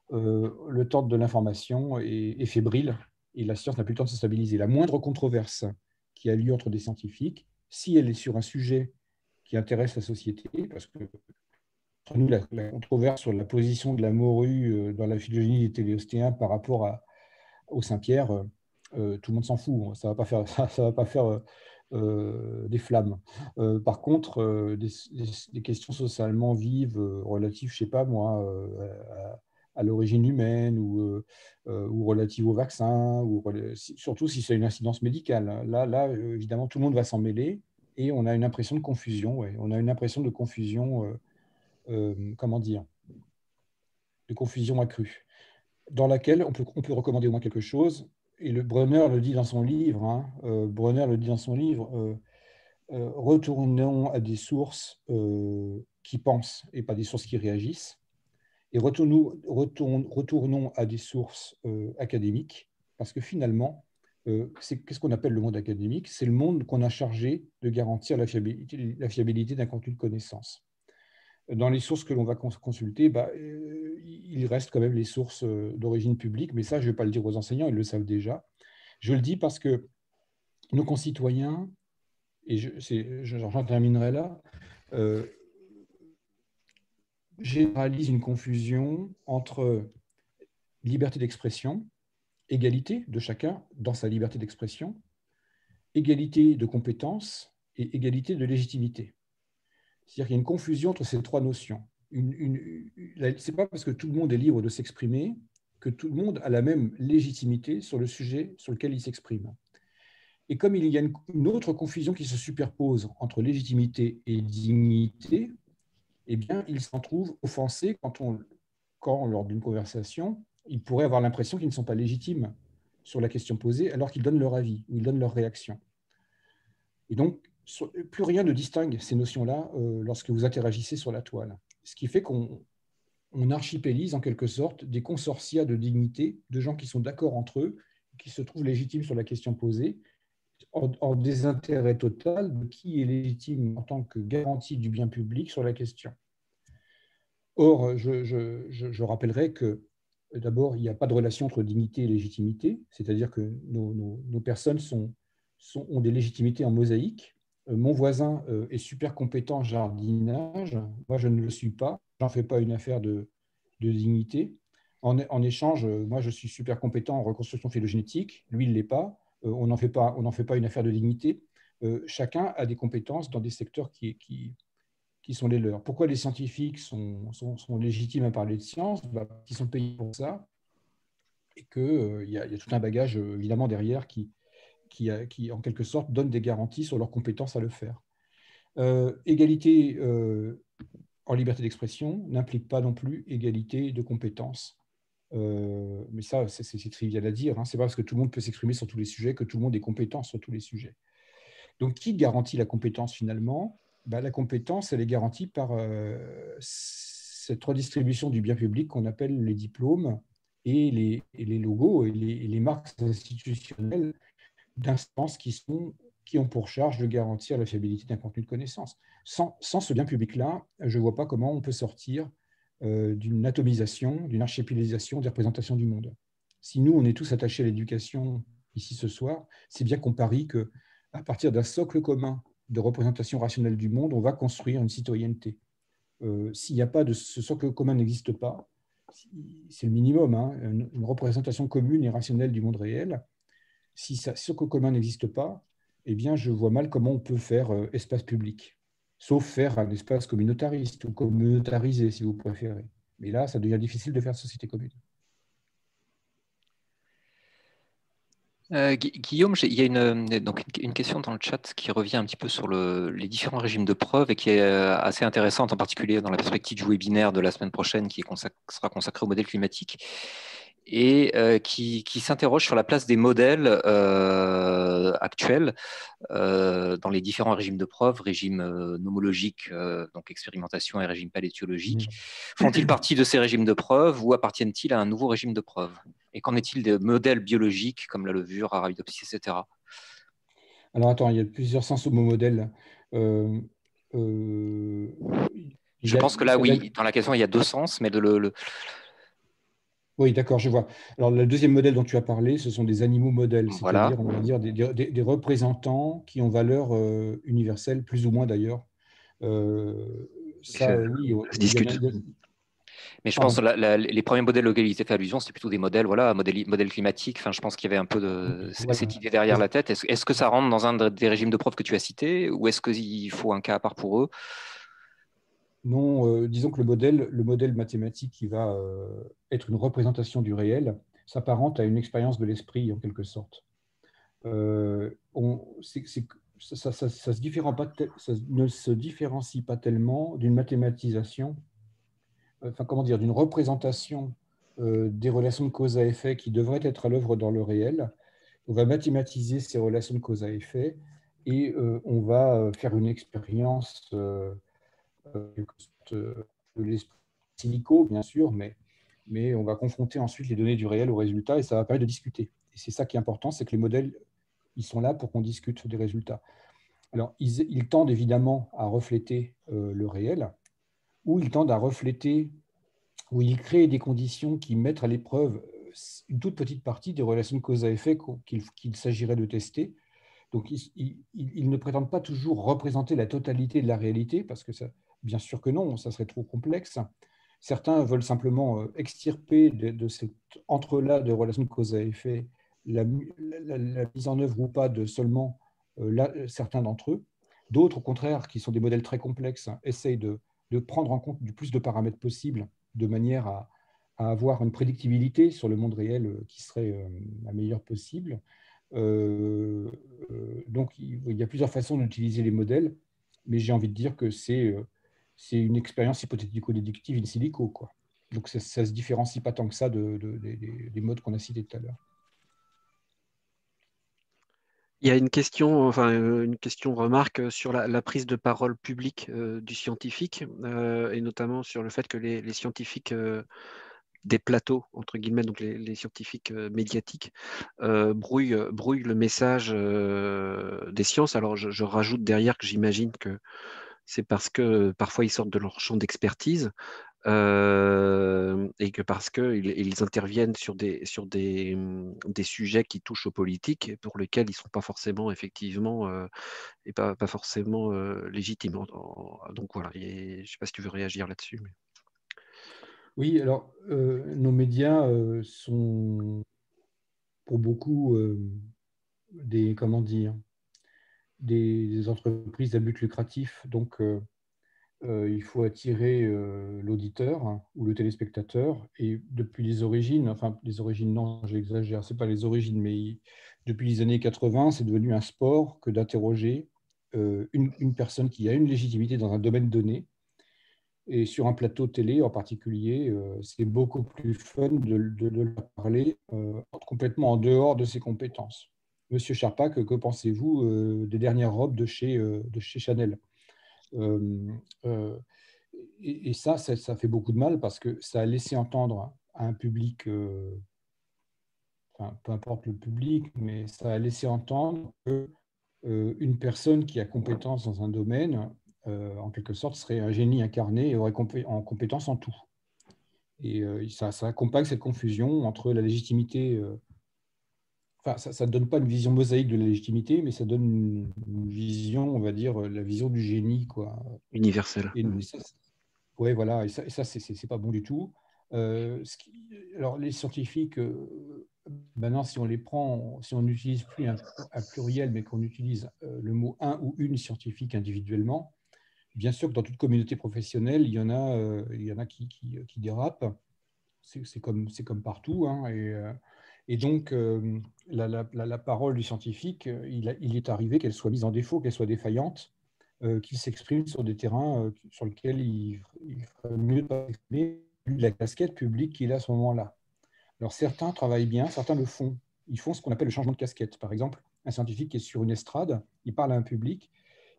Le temps de l'information est fébrile et la science n'a plus le temps de se stabiliser. La moindre controverse qui a lieu entre des scientifiques, si elle est sur un sujet qui intéresse la société, parce que entre nous, la controverse sur la position de la morue dans la phylogénie des Téléostéens par rapport au Saint-Pierre, tout le monde s'en fout. Ça ne va pas faire des flammes. Par contre, des questions socialement vives relatives, je ne sais pas moi, à l'origine humaine ou relatives au vaccin, surtout si c'est une incidence médicale. Là, évidemment, tout le monde va s'en mêler et on a une impression de confusion. Ouais. On a une impression de confusion, comment dire, de confusion accrue, dans laquelle on peut recommander au moins quelque chose. Et Brunner le dit dans son livre, retournons à des sources qui pensent et pas des sources qui réagissent. Et retournons à des sources académiques, parce que finalement, qu'est-ce qu'on appelle le monde académique? C'est le monde qu'on a chargé de garantir la fiabilité d'un contenu de connaissance. Dans les sources que l'on va consulter, il reste quand même les sources d'origine publique, mais ça, je ne vais pas le dire aux enseignants, ils le savent déjà. Je le dis parce que nos concitoyens, et j'en terminerai là, généralisent une confusion entre liberté d'expression, égalité de chacun dans sa liberté d'expression, égalité de compétences et égalité de légitimité. C'est-à-dire qu'il y a une confusion entre ces trois notions. Ce n'est pas parce que tout le monde est libre de s'exprimer que tout le monde a la même légitimité sur le sujet sur lequel il s'exprime. Et comme il y a une autre confusion qui se superpose entre légitimité et dignité, eh bien, il s'en trouve offensé quand on quand, lors d'une conversation, ils pourraient avoir l'impression qu'ils ne sont pas légitimes sur la question posée, alors qu'ils donnent leur avis ou ils donnent leur réaction. Et donc, plus rien ne distingue ces notions-là lorsque vous interagissez sur la toile. Ce qui fait qu'on archipélise en quelque sorte des consortia de dignité, de gens qui sont d'accord entre eux, qui se trouvent légitimes sur la question posée, en désintérêt total de qui est légitime en tant que garantie du bien public sur la question. Or, je rappellerai que d'abord, il n'y a pas de relation entre dignité et légitimité, c'est-à-dire que nos personnes ont des légitimités en mosaïque. Mon voisin est super compétent en jardinage, moi je ne le suis pas, je n'en fais pas une affaire de dignité. En échange, moi je suis super compétent en reconstruction phylogénétique, lui il ne l'est pas, on n'en fait pas une affaire de dignité. Chacun a des compétences dans des secteurs qui sont les leurs. Pourquoi les scientifiques sont légitimes à parler de science? Ils sont payés pour ça, et qu'il y a tout un bagage évidemment derrière qui, en quelque sorte, donne des garanties sur leur compétence à le faire. Égalité en liberté d'expression n'implique pas non plus égalité de compétences. Mais ça, c'est trivial à dire. Hein. Ce n'est pas parce que tout le monde peut s'exprimer sur tous les sujets que tout le monde est compétent sur tous les sujets. Donc, qui garantit la compétence finalement? La compétence, elle est garantie par cette redistribution du bien public qu'on appelle les diplômes et les logos et les marques institutionnelles d'instances qui ont pour charge de garantir la fiabilité d'un contenu de connaissance. Sans ce bien public-là, je ne vois pas comment on peut sortir d'une atomisation, d'une archipélisation des représentations du monde. Si nous, on est tous attachés à l'éducation ici ce soir, c'est bien qu'on parie qu'à partir d'un socle commun de représentation rationnelle du monde, on va construire une citoyenneté. S'il n'y a pas de ce socle commun n'existe pas, c'est le minimum, hein, une représentation commune et rationnelle du monde réel. Si ce socle commun n'existe pas, eh bien, je vois mal comment on peut faire espace public, sauf faire un espace communautariste ou communautarisé, si vous préférez. Mais là, ça devient difficile de faire société commune. Guillaume, il y a une question dans le chat qui revient un petit peu sur les différents régimes de preuve et qui est assez intéressante, en particulier dans la perspective du webinaire de la semaine prochaine qui sera consacré au modèle climatique, et qui s'interroge sur la place des modèles actuels dans les différents régimes de preuve, régime nomologique, donc expérimentation, et régime palétiologique. Font-ils partie de ces régimes de preuve ou appartiennent-ils à un nouveau régime de preuve? Et qu'en est-il des modèles biologiques comme la levure, Arabidopsis, etc.? Alors attends, il y a plusieurs sens au mot modèle. Je pense que là, oui, dans la question, il y a deux sens, mais Oui, d'accord, je vois. Alors, le deuxième modèle dont tu as parlé, ce sont des animaux modèles, c'est-à-dire, voilà. on va dire, des représentants qui ont valeur universelle, plus ou moins d'ailleurs. Ça, oui, se discute. Mais je pense que les premiers modèles auxquels il était fait allusion, c'était plutôt des modèles, voilà, modèle climatique. Enfin, je pense qu'il y avait un peu de cette idée derrière la tête. Est-ce que ça rentre dans un des régimes de preuve que tu as cités, ou est-ce qu'il faut un cas à part pour eux? Non, disons que le modèle mathématique qui va être une représentation du réel s'apparente à une expérience de l'esprit, en quelque sorte. Ça ne se différencie pas tellement d'une mathématisation, enfin, comment dire, d'une représentation des relations de cause à effet qui devraient être à l'œuvre dans le réel. On va mathématiser ces relations de cause à effet et on va faire une expérience de l'esprit silico, bien sûr, mais on va confronter ensuite les données du réel aux résultats et ça va permettre de discuter. Et c'est ça qui est important, c'est que les modèles, ils sont là pour qu'on discute des résultats. Alors, ils tendent évidemment à refléter le réel, ou ils tendent à refléter, ou ils créent des conditions qui mettent à l'épreuve une toute petite partie des relations de cause à effet qu'il s'agirait de tester. Donc, ils ne prétendent pas toujours représenter la totalité de la réalité, parce que ça, bien sûr que non, ça serait trop complexe. Certains veulent simplement extirper de cet entrelac de relations de cause à effet la mise en œuvre ou pas de seulement certains d'entre eux. D'autres, au contraire, qui sont des modèles très complexes, essayent de prendre en compte du plus de paramètres possibles de manière à avoir une prédictibilité sur le monde réel qui serait la meilleure possible. Donc, il y a plusieurs façons d'utiliser les modèles, mais j'ai envie de dire que c'est une expérience hypothético-déductive in silico, quoi. Donc, ça ne se différencie pas tant que ça des modes qu'on a cités tout à l'heure. Il y a une question, remarque sur la prise de parole publique du scientifique, et notamment sur le fait que les scientifiques des plateaux, entre guillemets, donc les scientifiques médiatiques, brouillent le message des sciences. Alors, je rajoute derrière que j'imagine que c'est parce que parfois ils sortent de leur champ d'expertise, et que parce qu'ils interviennent sur des sujets qui touchent aux politiques et pour lesquels ils ne sont pas forcément effectivement et pas forcément légitimes. Donc voilà, je ne sais pas si tu veux réagir là-dessus. Mais... Oui, alors nos médias sont pour beaucoup des entreprises à but lucratif. Donc, il faut attirer l'auditeur, hein, ou le téléspectateur. Et depuis les origines, enfin les origines, non, j'exagère, c'est pas les origines, mais depuis les années 80, c'est devenu un sport que d'interroger une personne qui a une légitimité dans un domaine donné. Et sur un plateau télé en particulier, c'est beaucoup plus fun de leur parler complètement en dehors de ses compétences. Monsieur Charpak, que pensez-vous des dernières robes de chez Chanel? Et ça fait beaucoup de mal parce que ça a laissé entendre à un public, enfin, peu importe le public, mais ça a laissé entendre que une personne qui a compétence dans un domaine, en quelque sorte, serait un génie incarné et aurait en compétence en tout. Et ça accompagne cette confusion entre la légitimité. Enfin, ça ne donne pas une vision mosaïque de la légitimité, mais ça donne une vision, on va dire, la vision du génie, quoi. Universel. Et ça, ouais, voilà, et ça c'est pas bon du tout. Alors, les scientifiques, maintenant, si on les prend, si on n'utilise plus un pluriel, mais qu'on utilise le mot un ou une scientifique individuellement, bien sûr que dans toute communauté professionnelle, il y en a qui dérapent. C'est comme partout, hein, et donc, la parole du scientifique, il est arrivé qu'elle soit mise en défaut, qu'elle soit défaillante, qu'il s'exprime sur des terrains sur lesquels il ferait mieux de pas s'exprimer, vu la casquette publique qu'il a à ce moment-là. Alors, certains travaillent bien, certains le font. Ils font ce qu'on appelle le changement de casquette. Par exemple, un scientifique qui est sur une estrade, il parle à un public,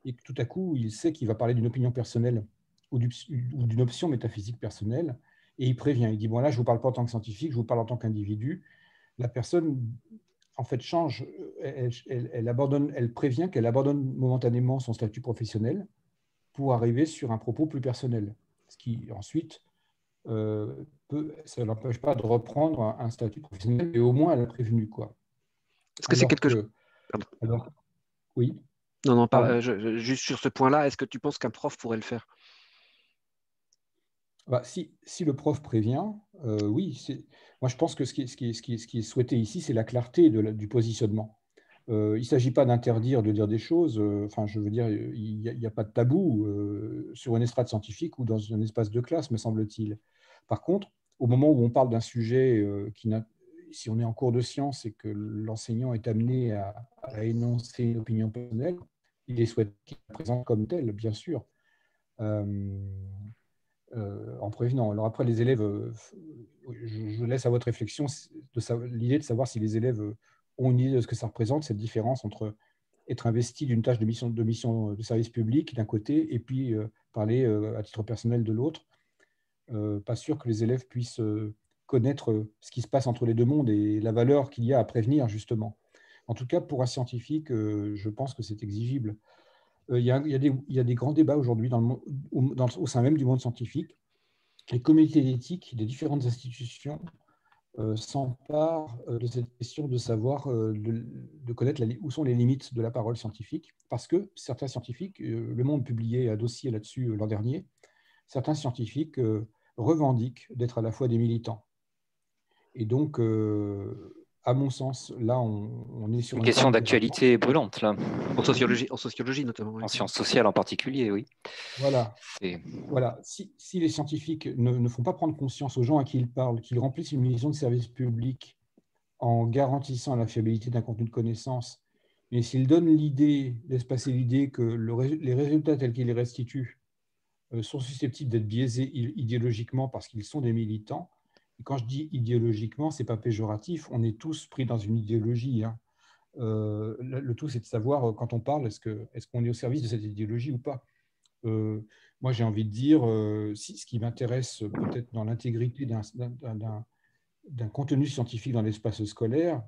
et tout à coup, il sait qu'il va parler d'une opinion personnelle ou d'une option métaphysique personnelle, et il prévient. Il dit, bon là, je ne vous parle pas en tant que scientifique, je vous parle en tant qu'individu. La personne, en fait, change, elle prévient qu'elle abandonne momentanément son statut professionnel pour arriver sur un propos plus personnel. Ce qui, ensuite, ça ne l'empêche pas de reprendre un statut professionnel, et au moins, elle a prévenu, quoi. Est-ce que c'est quelque chose... Alors, oui. Non, juste sur ce point-là, est-ce que tu penses qu'un prof pourrait le faire? Bah, si le prof prévient, oui. Moi, je pense que ce qui est souhaité ici, c'est la clarté du positionnement. Il ne s'agit pas d'interdire de dire des choses. Enfin, je veux dire, il n'y a pas de tabou sur une estrade scientifique ou dans un espace de classe, me semble-t-il. Par contre, au moment où on parle d'un sujet si on est en cours de science et que l'enseignant est amené à énoncer une opinion personnelle, il est souhaité qu'il la présente comme telle, bien sûr. En prévenant. Alors après, les élèves, je laisse à votre réflexion l'idée de savoir si les élèves ont une idée de ce que ça représente, cette différence entre être investi d'une tâche de mission de service public d'un côté et puis parler à titre personnel de l'autre. Pas sûr que les élèves puissent connaître ce qui se passe entre les deux mondes et la valeur qu'il y a à prévenir, justement. En tout cas, pour un scientifique, je pense que c'est exigible. Il y a des grands débats aujourd'hui au sein même du monde scientifique. Les comités d'éthique des différentes institutions s'emparent de cette question de savoir, de connaître où sont les limites de la parole scientifique, parce que certains scientifiques, Le Monde publiait un dossier là-dessus l'an dernier, certains scientifiques revendiquent d'être à la fois des militants. Et donc, à mon sens, là, on est sur une question d'actualité brûlante, là. En sociologie notamment. En sciences sociales en particulier, oui. Voilà. Si les scientifiques ne font pas prendre conscience aux gens à qui ils parlent, qu'ils remplissent une mission de service public en garantissant la fiabilité d'un contenu de connaissance, mais s'ils donnent l'idée, laissent passer l'idée que les résultats tels qu'ils les restituent sont susceptibles d'être biaisés idéologiquement parce qu'ils sont des militants. Et quand je dis idéologiquement, ce n'est pas péjoratif, on est tous pris dans une idéologie. Hein. Le tout, c'est de savoir, quand on parle, est-ce qu'on est au service de cette idéologie ou pas. Moi, j'ai envie de dire, ce qui m'intéresse peut-être dans l'intégrité d'un contenu scientifique dans l'espace scolaire,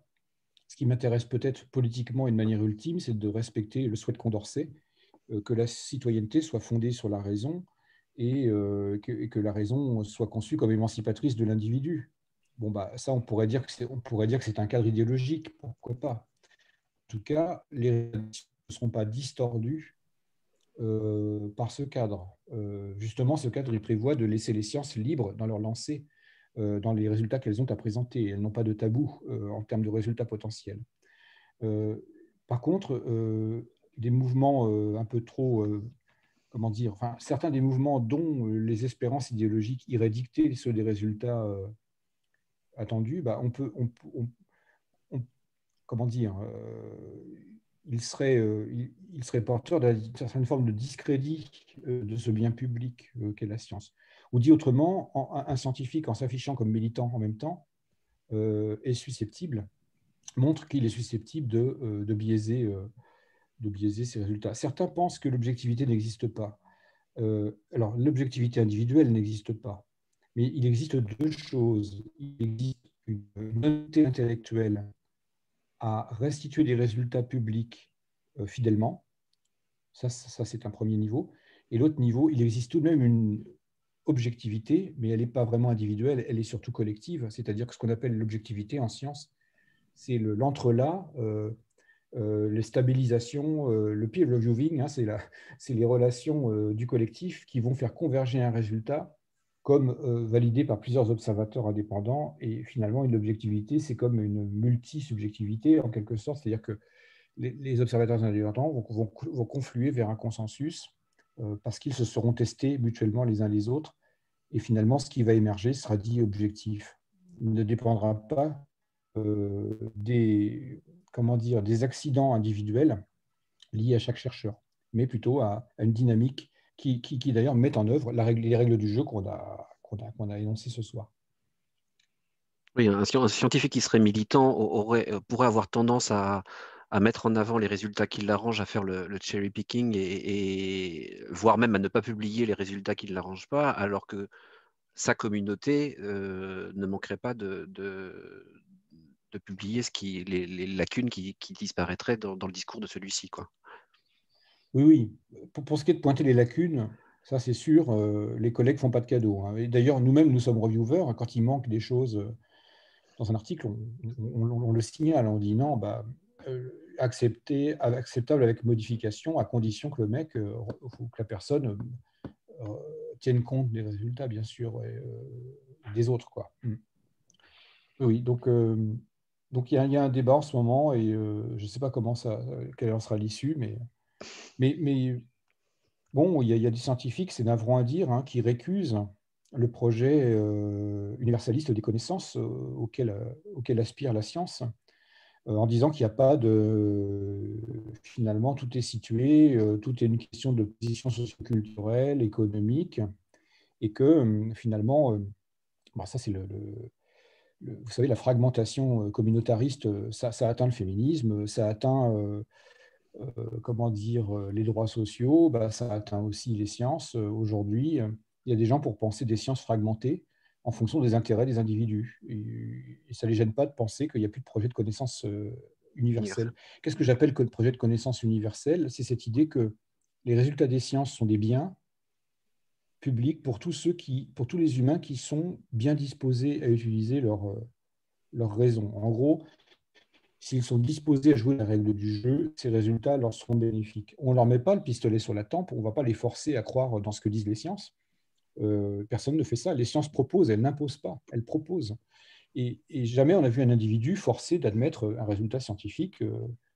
ce qui m'intéresse peut-être politiquement et de manière ultime, c'est de respecter le souhait de Condorcet, que la citoyenneté soit fondée sur la raison et que la raison soit conçue comme émancipatrice de l'individu. Bon, bah, ça, on pourrait dire que c'est un cadre idéologique, pourquoi pas. En tout cas, les réalités ne seront pas distordues par ce cadre. Justement, ce cadre, il prévoit de laisser les sciences libres dans leur lancée, dans les résultats qu'elles ont à présenter. Elles n'ont pas de tabou en termes de résultats potentiels. Par contre, des mouvements un peu trop, comment dire, enfin, certains des mouvements dont les espérances idéologiques iraient dicter ceux des résultats attendus, bah, comment dire, il serait porteur d'une certaine forme de discrédit de ce bien public qu'est la science. Ou dit autrement, un scientifique en s'affichant comme militant en même temps montre qu'il est susceptible de biaiser ses résultats. Certains pensent que l'objectivité n'existe pas. Alors, l'objectivité individuelle n'existe pas. Mais il existe deux choses. Il existe une honnêteté intellectuelle à restituer des résultats publics fidèlement. Ça c'est un premier niveau. Et l'autre niveau, il existe tout de même une objectivité, mais elle n'est pas vraiment individuelle, elle est surtout collective. C'est-à-dire que ce qu'on appelle l'objectivité en science, c'est l'entrelac, les stabilisations, le peer reviewing, hein, c'est les relations du collectif qui vont faire converger un résultat comme validé par plusieurs observateurs indépendants. Et finalement, une objectivité, c'est comme une multisubjectivité en quelque sorte, c'est-à-dire que les observateurs indépendants vont confluer vers un consensus parce qu'ils se seront testés mutuellement les uns les autres. Et finalement, ce qui va émerger sera dit objectif. Il ne dépendra pas des accidents individuels liés à chaque chercheur, mais plutôt à une dynamique qui d'ailleurs met en œuvre les règles du jeu qu'on a énoncées ce soir. Oui, un scientifique qui serait militant pourrait avoir tendance à mettre en avant les résultats qui l'arrangent, à faire le cherry picking et voire même à ne pas publier les résultats qui ne l'arrangent pas, alors que sa communauté ne manquerait pas de publier les lacunes qui disparaîtraient dans le discours de celui-ci, quoi. Oui. Pour ce qui est de pointer les lacunes, ça c'est sûr, les collègues ne font pas de cadeaux. Hein. Et d'ailleurs, nous-mêmes, nous sommes reviewers. Hein, quand il manque des choses dans un article, on le signale. On dit non, bah, acceptable avec modification, à condition que le mec, que la personne tienne compte des résultats, bien sûr, et des autres, quoi. Oui, donc il y a un débat en ce moment et je ne sais pas quelle en sera l'issue, mais bon, il y a des scientifiques, c'est navrant à dire, hein, qui récusent le projet universaliste des connaissances auquel aspire la science, en disant qu'il n'y a pas de... Finalement, tout est situé, tout est une question de position socioculturelle, économique, et que finalement, ça c'est vous savez, la fragmentation communautariste, ça atteint le féminisme, ça atteint comment dire, les droits sociaux, ça atteint aussi les sciences. Aujourd'hui, il y a des gens pour penser des sciences fragmentées en fonction des intérêts des individus. Et ça ne les gêne pas de penser qu'il n'y a plus de projet de connaissance universelle. Qu'est-ce que j'appelle projet de connaissance universelle? C'est cette idée que les résultats des sciences sont des biens publics pour tous les humains qui sont bien disposés à utiliser leur raison. En gros, s'ils sont disposés à jouer la règle du jeu, ces résultats leur seront bénéfiques. On ne leur met pas le pistolet sur la tempe, on ne va pas les forcer à croire dans ce que disent les sciences. Personne ne fait ça. Les sciences proposent, elles n'imposent pas, elles proposent. Et jamais on a vu un individu forcé d'admettre un résultat scientifique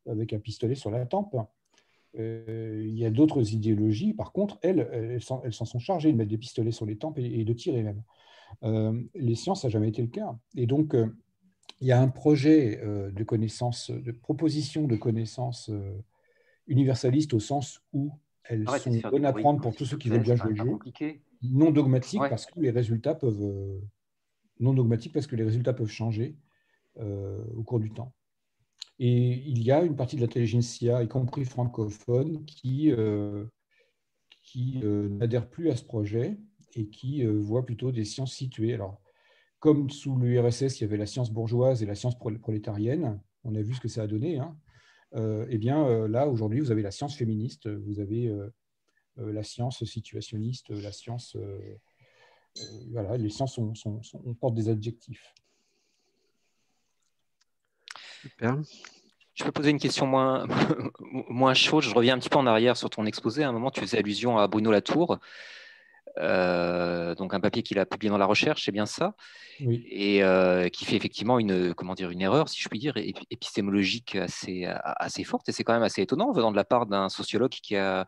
avec un pistolet sur la tempe. Il y a d'autres idéologies, par contre, elles s'en sont chargées de mettre des pistolets sur les tempes et de tirer même. Les sciences, ça n'a jamais été le cas. Et donc, il y a un projet de proposition de connaissances universaliste au sens où elles Arrêtez de sont faire du bonnes à bruit, prendre pour tous ceux s'il qui vous veulent plaît, bien c'est jouer le pas jeu, compliqué. non dogmatiques Ouais. parce que les résultats peuvent changer au cours du temps. Et il y a une partie de l'intelligentsia, y compris francophone, qui n'adhère plus à ce projet et qui voit plutôt des sciences situées. Alors, comme sous l'URSS, il y avait la science bourgeoise et la science prolétarienne, on a vu ce que ça a donné, hein. Là, aujourd'hui, vous avez la science féministe, vous avez la science situationniste, la science... voilà, les sciences on porte des adjectifs. Super. Je peux poser une question moins, moins chaude. Je reviens un petit peu en arrière sur ton exposé. À un moment, tu faisais allusion à Bruno Latour, donc un papier qu'il a publié dans La Recherche, c'est bien ça, Oui. et qui fait effectivement une erreur, si je puis dire, épistémologique assez forte. Et c'est quand même assez étonnant venant de la part d'un sociologue qui a...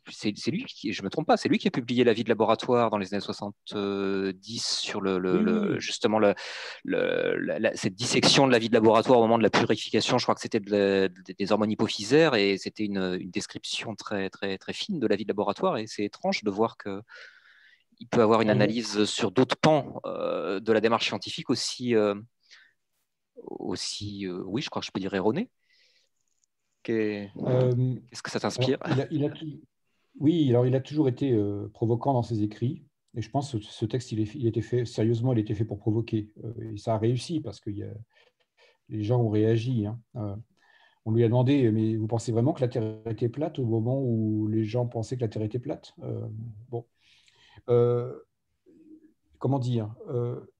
C'est lui qui, je me trompe pas, c'est lui qui a publié La vie de laboratoire dans les années 70 sur Oui. justement cette dissection de la vie de laboratoire au moment de la purification. Je crois que c'était des hormones hypophysaires et c'était une description très, très, très fine de la vie de laboratoire. Et c'est étrange de voir qu'il peut avoir une analyse sur d'autres pans de la démarche scientifique aussi, oui, je crois que je peux dire erronée. Qu'est-ce que ça t'inspire? Oui, alors il a toujours été provoquant dans ses écrits. Et je pense que ce texte, il était fait, sérieusement, il était fait pour provoquer. Et ça a réussi parce que les gens ont réagi, hein. On lui a demandé, mais vous pensez vraiment que la Terre était plate au moment où les gens pensaient que la Terre était plate? Bon. Comment dire?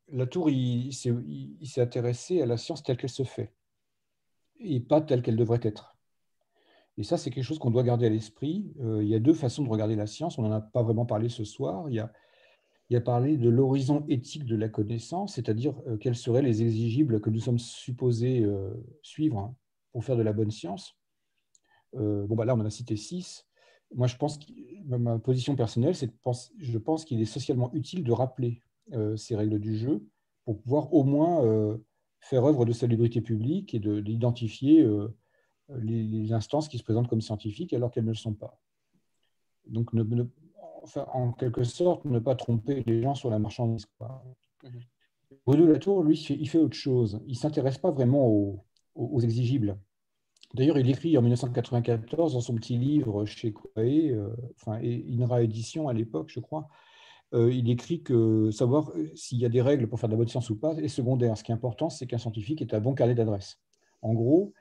Latour, il s'est intéressé à la science telle qu'elle se fait et pas telle qu'elle devrait être. Et ça, c'est quelque chose qu'on doit garder à l'esprit. Il y a deux façons de regarder la science. On n'en a pas vraiment parlé ce soir. Il y a parlé de l'horizon éthique de la connaissance, c'est-à-dire quels seraient les exigibles que nous sommes supposés suivre, hein, pour faire de la bonne science. Là, on en a cité 6. Moi, ma position personnelle, c'est je pense qu'il est socialement utile de rappeler ces règles du jeu pour pouvoir au moins faire œuvre de salubrité publique et d'identifier les instances qui se présentent comme scientifiques alors qu'elles ne le sont pas. Donc, en quelque sorte, ne pas tromper les gens sur la marchandise, quoi. Bruno Latour, lui, il fait autre chose. Il ne s'intéresse pas vraiment aux exigibles. D'ailleurs, il écrit en 1994 dans son petit livre chez Coe, et INRA Édition à l'époque, je crois, il écrit que savoir s'il y a des règles pour faire de la bonne science ou pas est secondaire. Ce qui est important, c'est qu'un scientifique ait un bon carnet d'adresses. En gros,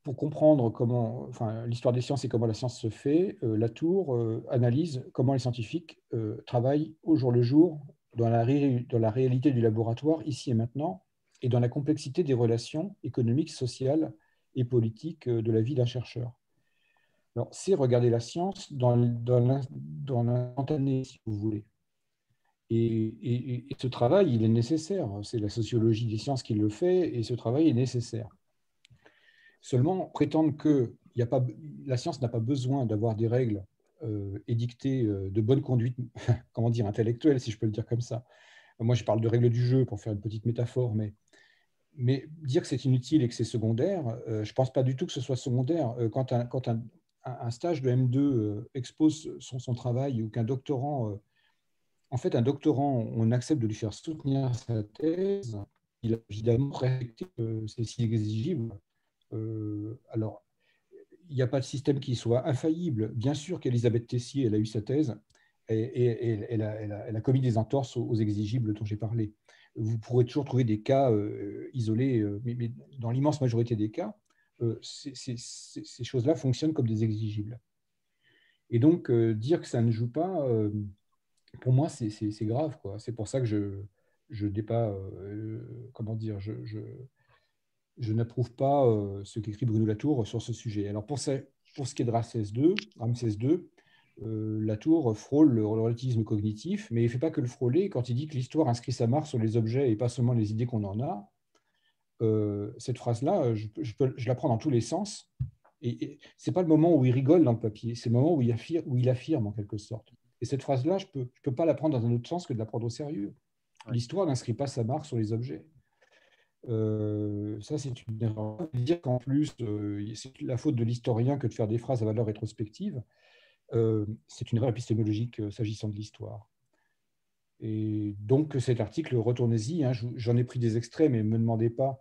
pour comprendre l'histoire des sciences et comment la science se fait, Latour analyse comment les scientifiques travaillent au jour le jour dans la réalité du laboratoire, ici et maintenant, et dans la complexité des relations économiques, sociales et politiques de la vie d'un chercheur. Alors, c'est regarder la science dans l'instantané, si vous voulez. Et ce travail, il est nécessaire. C'est la sociologie des sciences qui le fait, et ce travail est nécessaire. Seulement, prétendre que la science n'a pas besoin d'avoir des règles édictées de bonne conduite, comment dire, intellectuelle, si je peux le dire comme ça. Moi, je parle de règles du jeu pour faire une petite métaphore, mais dire que c'est inutile et que c'est secondaire, je ne pense pas du tout que ce soit secondaire. Quand un stage de M2 expose son travail ou qu'un doctorant, un doctorant, on accepte de lui faire soutenir sa thèse, il a évidemment respecté ces signes exigibles. Alors, il n'y a pas de système qui soit infaillible. Bien sûr qu'Elisabeth Tessier, elle a eu sa thèse et elle a commis des entorses aux exigibles dont j'ai parlé. Vous pourrez toujours trouver des cas isolés, mais dans l'immense majorité des cas, ces choses-là fonctionnent comme des exigibles. Et donc, dire que ça ne joue pas, pour moi, c'est grave, quoi. C'est pour ça que je n'ai pas, comment dire, je n'approuve pas ce qu'écrit Bruno Latour sur ce sujet. Alors, pour ce qui est de Ramsès II, Latour frôle le relativisme cognitif, mais il ne fait pas que le frôler. Quand il dit que l'histoire inscrit sa marque sur les objets et pas seulement les idées qu'on en a, cette phrase-là, je la prends dans tous les sens. Et ce n'est pas le moment où il rigole dans le papier, c'est le moment où il affirme en quelque sorte. Et cette phrase-là, je peux pas la prendre dans un autre sens que de la prendre au sérieux. L'histoire n'inscrit pas sa marque sur les objets. Ça, c'est une erreur. Dire qu'en plus, c'est la faute de l'historien que de faire des phrases à valeur rétrospective, c'est une erreur épistémologique s'agissant de l'histoire. Et donc, cet article, retournez-y, hein, j'en ai pris des extraits, mais ne me demandez pas,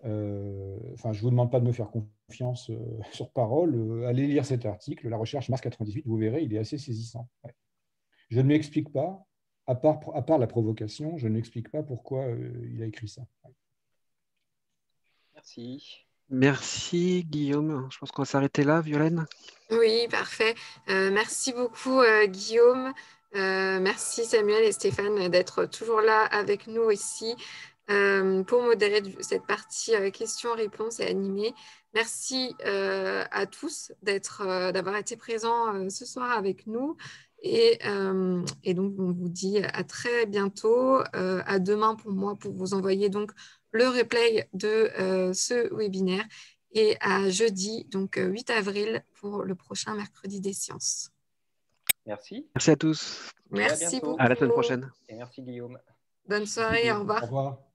je ne vous demande pas de me faire confiance sur parole. Allez lire cet article, la recherche Mars 98, vous verrez, il est assez saisissant. Ouais. Je ne m'explique pas, à part la provocation, je ne m'explique pas pourquoi il a écrit ça. Merci. Merci Guillaume. Je pense qu'on va s'arrêter là, Violaine. Oui, parfait. Merci beaucoup, Guillaume. Merci Samuel et Stéphane d'être toujours là avec nous ici pour modérer cette partie questions-réponses et animée. Merci à tous d'avoir été présents ce soir avec nous. Et donc, on vous dit à très bientôt, à demain pour moi, pour vous envoyer donc le replay de ce webinaire. Et à jeudi, donc 8 avril, pour le prochain mercredi des sciences. Merci. Merci à tous. Merci beaucoup. À la semaine prochaine. Et merci Guillaume. Bonne soirée, au revoir. Au revoir.